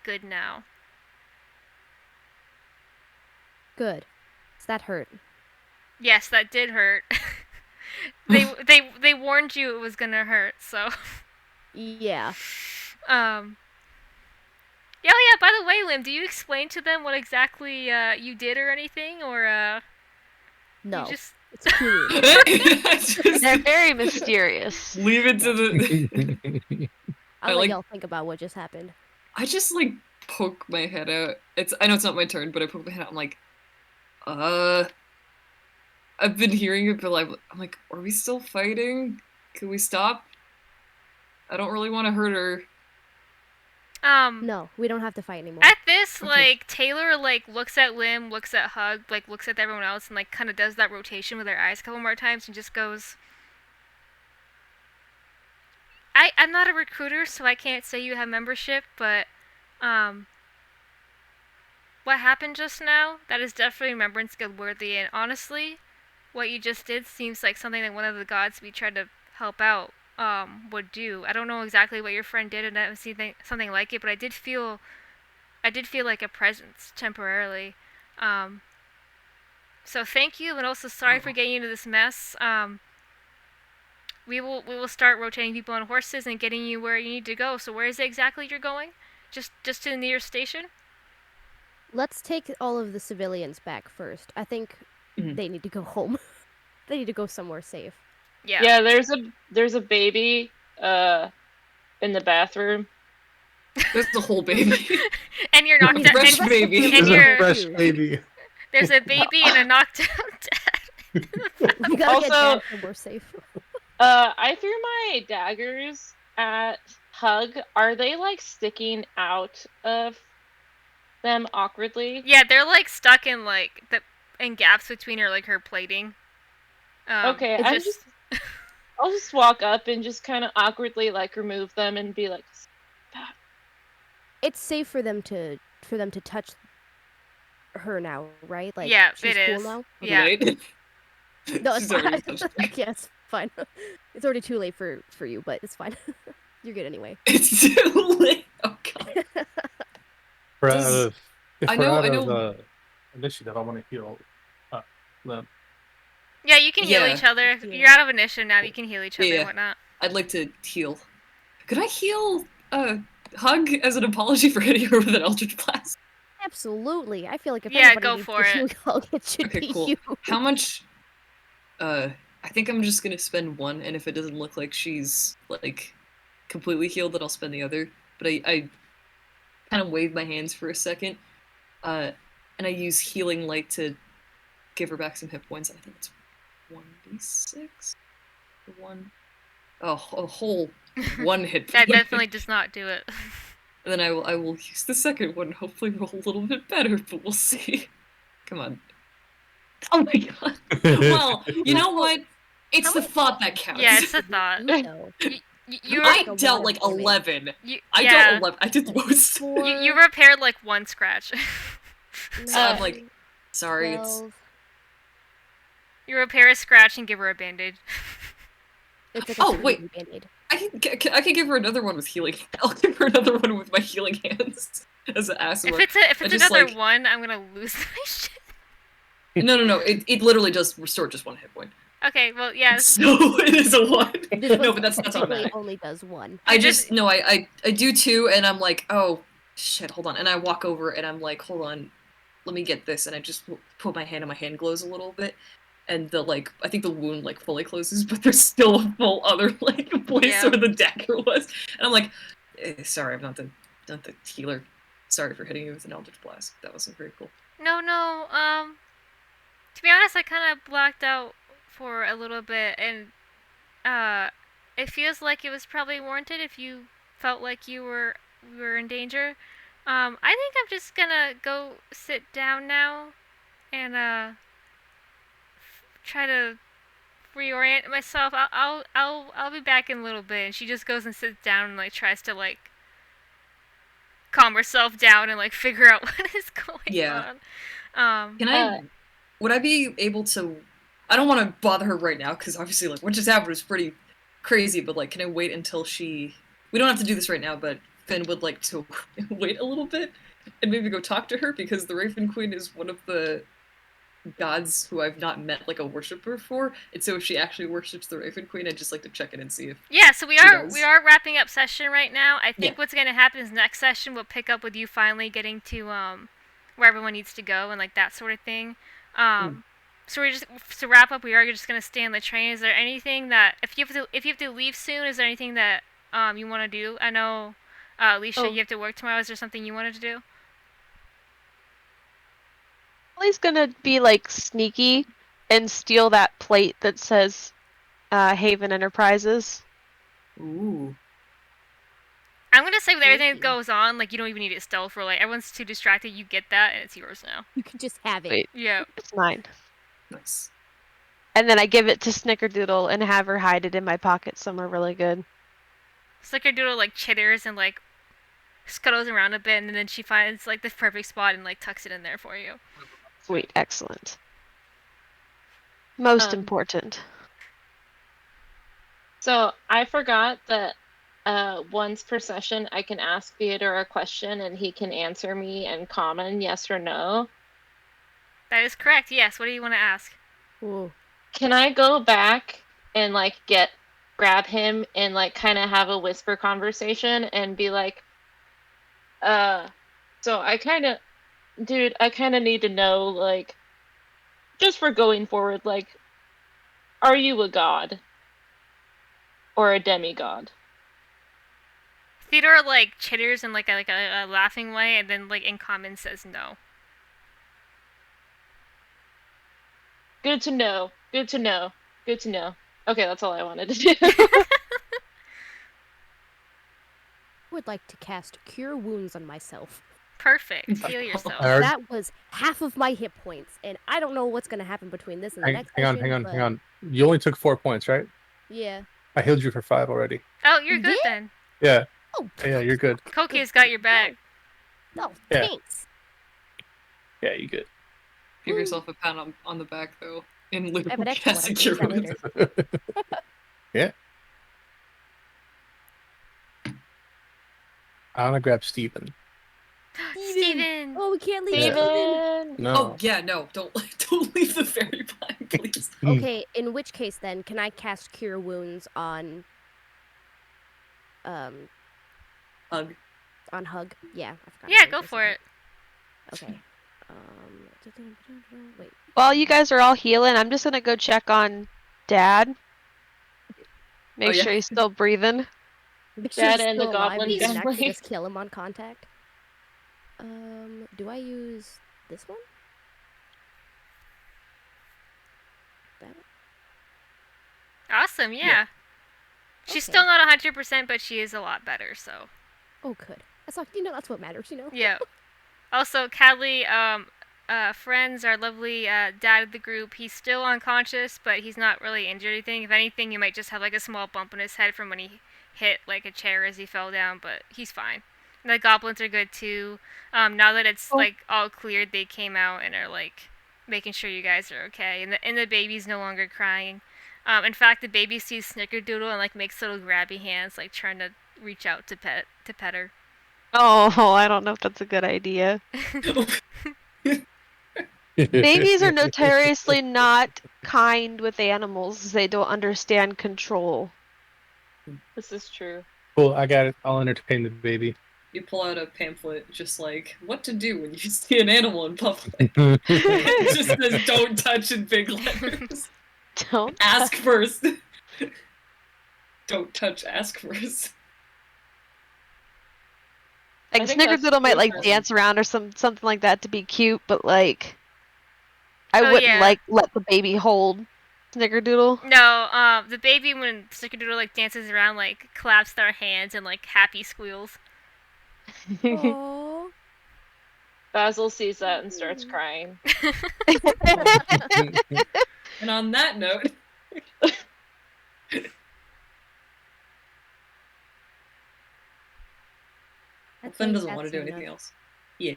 good now. Good. Does that hurt? Yes, that did hurt. They warned you it was gonna hurt, so. Yeah. Yeah, oh yeah, by the way, Lim, do you explain to them what exactly you did or anything, or No. you just... It's cool. Just They're very mysterious. leave it to the. I'll I let like- y'all think about what just happened. I just like poke my head out. I know it's not my turn, but I poke my head out. I'm like, I've been hearing it, but like, I'm like, are we still fighting? Can we stop? I don't really want to hurt her. No, we don't have to fight anymore. At this, Okay. like, Taylor, like, looks at Lim, looks at Hug, like, looks at everyone else, and, like, kind of does that rotation with her eyes a couple more times and just goes... I'm not a recruiter, so I can't say you have membership, but, what happened just now, that is definitely Remembrance Guild worthy, and honestly, what you just did seems like something that one of the gods we tried to help out, would do. I don't know exactly what your friend did, and I haven't seen something like it, but I did feel like a presence temporarily. So thank you, and also sorry for getting you into this mess. We will start rotating people on horses and getting you where you need to go. So where is it exactly you're going? Just to the nearest station? Let's take all of the civilians back first. I think Mhm. they need to go home. They need to go somewhere safe. Yeah. Yeah, there's a baby in the bathroom. That's the whole baby. And you're knocked out. Fresh baby. And There's you're- a fresh baby. There's a baby and a knocked out dad. We gotta get Also- Dad somewhere safe. I threw my daggers at Hug. Are they like sticking out of them awkwardly? Yeah, they're like stuck in like in gaps between her plating. Okay, It just- I'll just walk up and just kind of awkwardly like remove them and be like, It's safe for them to touch her now, right? Like, Yeah, she's it cool is. now. Yeah. Right? No, it's She's already fine. touched me. Yeah, it's fine. It's already too late for you, but it's fine. You're good anyway. It's too late. Oh god. We're Does- out of, if I we're know- out I of know- initiative, I want to heal them. Yeah, you can heal Yeah. each other. Yeah. You're out of initiative now. You can heal each other Yeah. and whatnot. I'd like to heal. Could I heal Hug as an apology for hitting her with an Eldritch Blast? Absolutely. I feel like if Yeah, anybody go needs for to it. heal y'all, it should Okay, be cool. you. How much I think I'm just gonna spend one, and if it doesn't look like she's like completely healed, then I'll spend the other. But I kind of wave my hands for a second, and I use healing light to give her back some hit points. I think it's 1d6 or one. Oh, a whole one hit That point. definitely does not do it. And then I will use the second one, hopefully roll a little bit better, but we'll see. Come on. Oh my god. Well, you know what? It's the thought that counts. Yeah, it's a thought. No. You I Like a dealt lot of like damage. 11. You, I yeah. dealt 11. I did the most. You repaired like one scratch. So I'm like, sorry, it's 12. You repair a scratch and give her a bandage. It's like Oh, a wait. Band-Aid. I can give her another one with healing. I'll give her another one with my healing hands as an acid. If it's I just, another like- one, I'm gonna lose my shit. No. It literally does restore just one hit point. Okay, well, yeah. So it is a 1. This No, one but that's technically automatic. only does 1. I just no, I do 2, and I'm like, oh shit, hold on, and I walk over and I'm like, hold on, let me get this, and I just put my hand, and my hand glows a little bit, and I think the wound like fully closes, but there's still a full other like place where the dagger was, and I'm like, sorry, I'm not the healer. Sorry for hitting you with an Eldritch Blast. That wasn't very cool. No. To be honest, I kind of blacked out for a little bit, and it feels like it was probably warranted if you felt like you were in danger. I think I'm just gonna go sit down now, and try to reorient myself. I'll be back in a little bit. And she just goes and sits down and like tries to like calm herself down and like figure out what is going on. Can I? Would I be able to? I don't want to bother her right now because obviously, like, what just happened was pretty crazy. But like, can I wait until she? We don't have to do this right now, but Finn would like to wait a little bit and maybe go talk to her because the Raven Queen is one of the gods who I've not met like a worshiper for, and so if she actually worships the Raven Queen, I'd just like to check in and see if. Yeah, so we she are does. wrapping up session right now. I think what's gonna happen is next session we'll pick up with you finally getting to where everyone needs to go and like that sort of thing. So we're just to wrap up. We are just gonna stay on the train. Is there anything that if you have to leave soon? Is there anything that you want to do? I know, Alicia, you have to work tomorrow. Is there something you wanted to do? He's gonna be like sneaky and steal that plate that says Haven Enterprises. Ooh. I'm gonna say with everything that goes on, like you don't even need it stealth for like everyone's too distracted. You get that, and it's yours now. You can just have it. Wait. Yeah. It's mine. Nice. And then I give it to Snickerdoodle and have her hide it in my pocket somewhere really good. Snickerdoodle like chitters and like scuttles around a bit, and then she finds like the perfect spot and like tucks it in there for you. Sweet, excellent. Most important. So I forgot that once per session I can ask Theodore a question and he can answer me in common, yes or no. That is correct. Yes. What do you want to ask? Ooh. Can I go back and like grab him and like kind of have a whisper conversation and be like, so I kind of need to know, like, just for going forward, like, are you a god or a demigod? Theodore like chitters in like a laughing way, and then like in common says no. Good to know. Good to know. Good to know. Okay, that's all I wanted to do. Would like to cast Cure Wounds on myself. Perfect. Heal yourself. Alright. That was half of my hit points, and I don't know what's gonna happen between this and the next Hang on, session, hang on. You only took 4 points, right? Yeah. I healed you for 5 already. Oh, you're good Yeah? then. Yeah. Oh, Yeah, you're good. Koki's got your back. no, Yeah. thanks. Yeah, you good. Give yourself a pat on the back though. In lieu I have of an extra one. I casting can use Cure that Wounds. later. Yeah. I want to grab Steven. Steven! Oh, we can't leave Yeah. Steven. Steven! No. Oh yeah, no, don't leave the fairy behind, please. Okay, in which case then can I cast Cure Wounds on Hug. on Hug? Yeah, I forgot. Yeah, about go this for one. it. Okay. Wait. While you guys are all healing, I'm just gonna go check on Dad. Make yeah. sure he's still breathing. Make sure Dad he's and the still alive goblin and you can actually family. just kill him on contact. Do I use this one? That one? Awesome, yeah. She's Okay. still not 100%, but she is a lot better, so. Oh, good. That's not, that's what matters, Yeah. Also, Cadley, Friends, our lovely dad of the group, he's still unconscious, but he's not really injured or anything. If anything, you might just have like a small bump on his head from when he hit like a chair as he fell down, but he's fine. And the goblins are good too. Now that it's like all cleared, they came out and are like making sure you guys are okay. And the baby's no longer crying. In fact, the baby sees Snickerdoodle and like makes little grabby hands, like trying to reach out to pet her. Oh, I don't know if that's a good idea. Babies are notoriously not kind with animals. They don't understand control. This is true. Cool, I got it. I'll entertain the baby. You pull out a pamphlet, just like what to do when you see an animal in public. It just says "Don't touch" in big letters. Don't Ask first. Don't touch. Ask first. Like I think that's Snickerdoodle might like pretty dance around or something like that to be cute, but like I Oh, wouldn't yeah. like let the baby hold Snickerdoodle. No, the baby when Snickerdoodle like dances around like claps their hands and like happy squeals. Oh. Basil sees that and starts crying. And on that note, Finn doesn't want to do anything else. Yeah.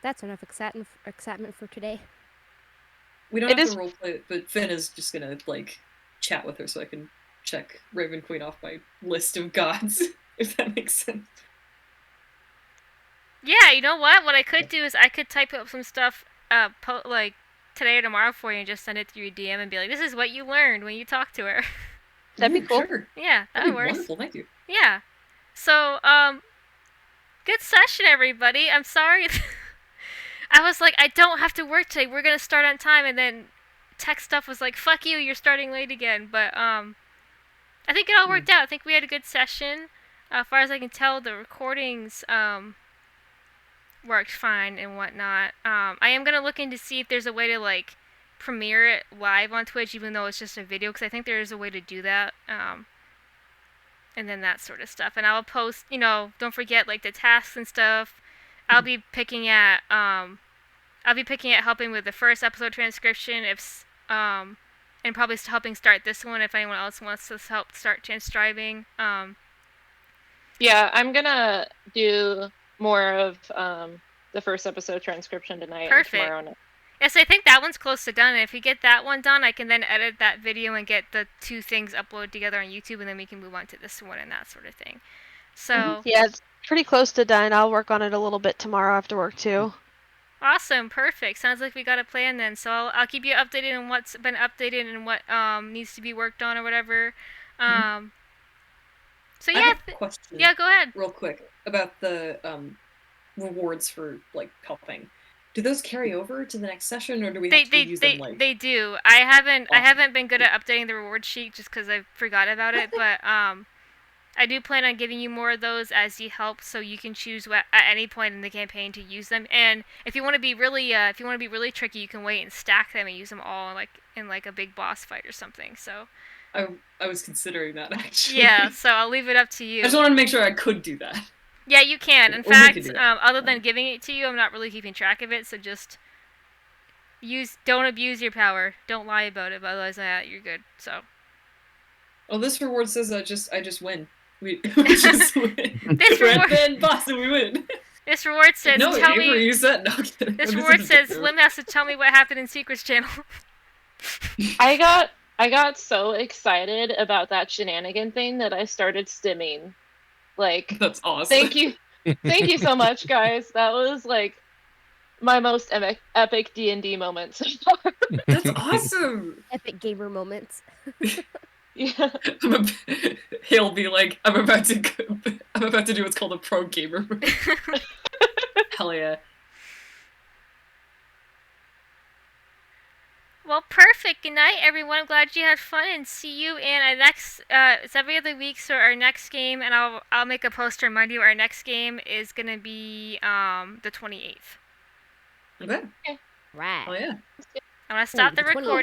That's enough excitement for today. We don't It have is- to roleplay it, but Finn is just gonna like chat with her so I can check Raven Queen off my list of gods, if that makes sense. Yeah, you know what? What I could do is I could type up some stuff, like today or tomorrow for you, and just send it through your DM and be like, "This is what you learned when you talked to her." That'd be cool. Sure. Yeah, that That'd be works. wonderful, thank you. Yeah. So, good session, everybody. I'm sorry. I was like, I don't have to work today. We're gonna start on time, and then tech stuff was like, "Fuck you, you're starting late again." But I think it all worked out. I think we had a good session. As far as I can tell, the recordings worked fine and whatnot. I am gonna look into see if there's a way to like premiere it live on Twitch, even though it's just a video, because I think there is a way to do that. And then that sort of stuff. And I'll post, don't forget like the tasks and stuff. I'll be picking at helping with the first episode transcription and probably helping start this one if anyone else wants to help start transcribing. Yeah, I'm gonna do more of the first episode transcription tonight Perfect. and tomorrow night. Yes, I think that one's close to done. And if we get that one done, I can then edit that video and get the two things uploaded together on YouTube, and then we can move on to this one and that sort of thing. So Yeah, it's pretty close to done. I'll work on it a little bit tomorrow after work too. awesome, perfect. Sounds like we got a plan then. So I'll keep you updated on what's been updated and what needs to be worked on or whatever. So I yeah, have a question. yeah, go ahead. Real quick about the rewards for like helping. Do those carry over to the next session, or do we have to use them like? They do. I haven't Awesome. been good at updating the reward sheet just because I forgot about it, but I do plan on giving you more of those as you help, so you can choose at any point in the campaign to use them. And if you want to be really tricky, you can wait and stack them and use them all in a big boss fight or something. So I was considering that actually. yeah, so I'll leave it up to you. I just wanted to make sure I could do that. Yeah, you can. In Or we could fact, do that. other than giving it to you, I'm not really keeping track of it. So just don't abuse your power. Don't lie about it. But otherwise, you're good. So. Oh, this reward says I just win. We just win. This We're reward- at the end boss and we win. This reward says, No, tell Avery, me. you said no. I'm kidding. This I'm reward just says, joking. Slim has to tell me what happened in Secrets Channel. I got so excited about that shenanigan thing that I started stimming. Like, That's awesome. thank you so much, guys. That was like my most epic D&D moment so far. That's awesome. Epic gamer moments. Yeah. He'll be like, I'm about to do what's called a pro gamer. Hell yeah. Well, perfect. Good night, everyone. I'm glad you had fun, and see you in our next. It's every other week, so our next game, and I'll make a post to remind you. Our next game is gonna be the 28th. Okay. Right. Hell yeah. I'm gonna stop the 28th. recording.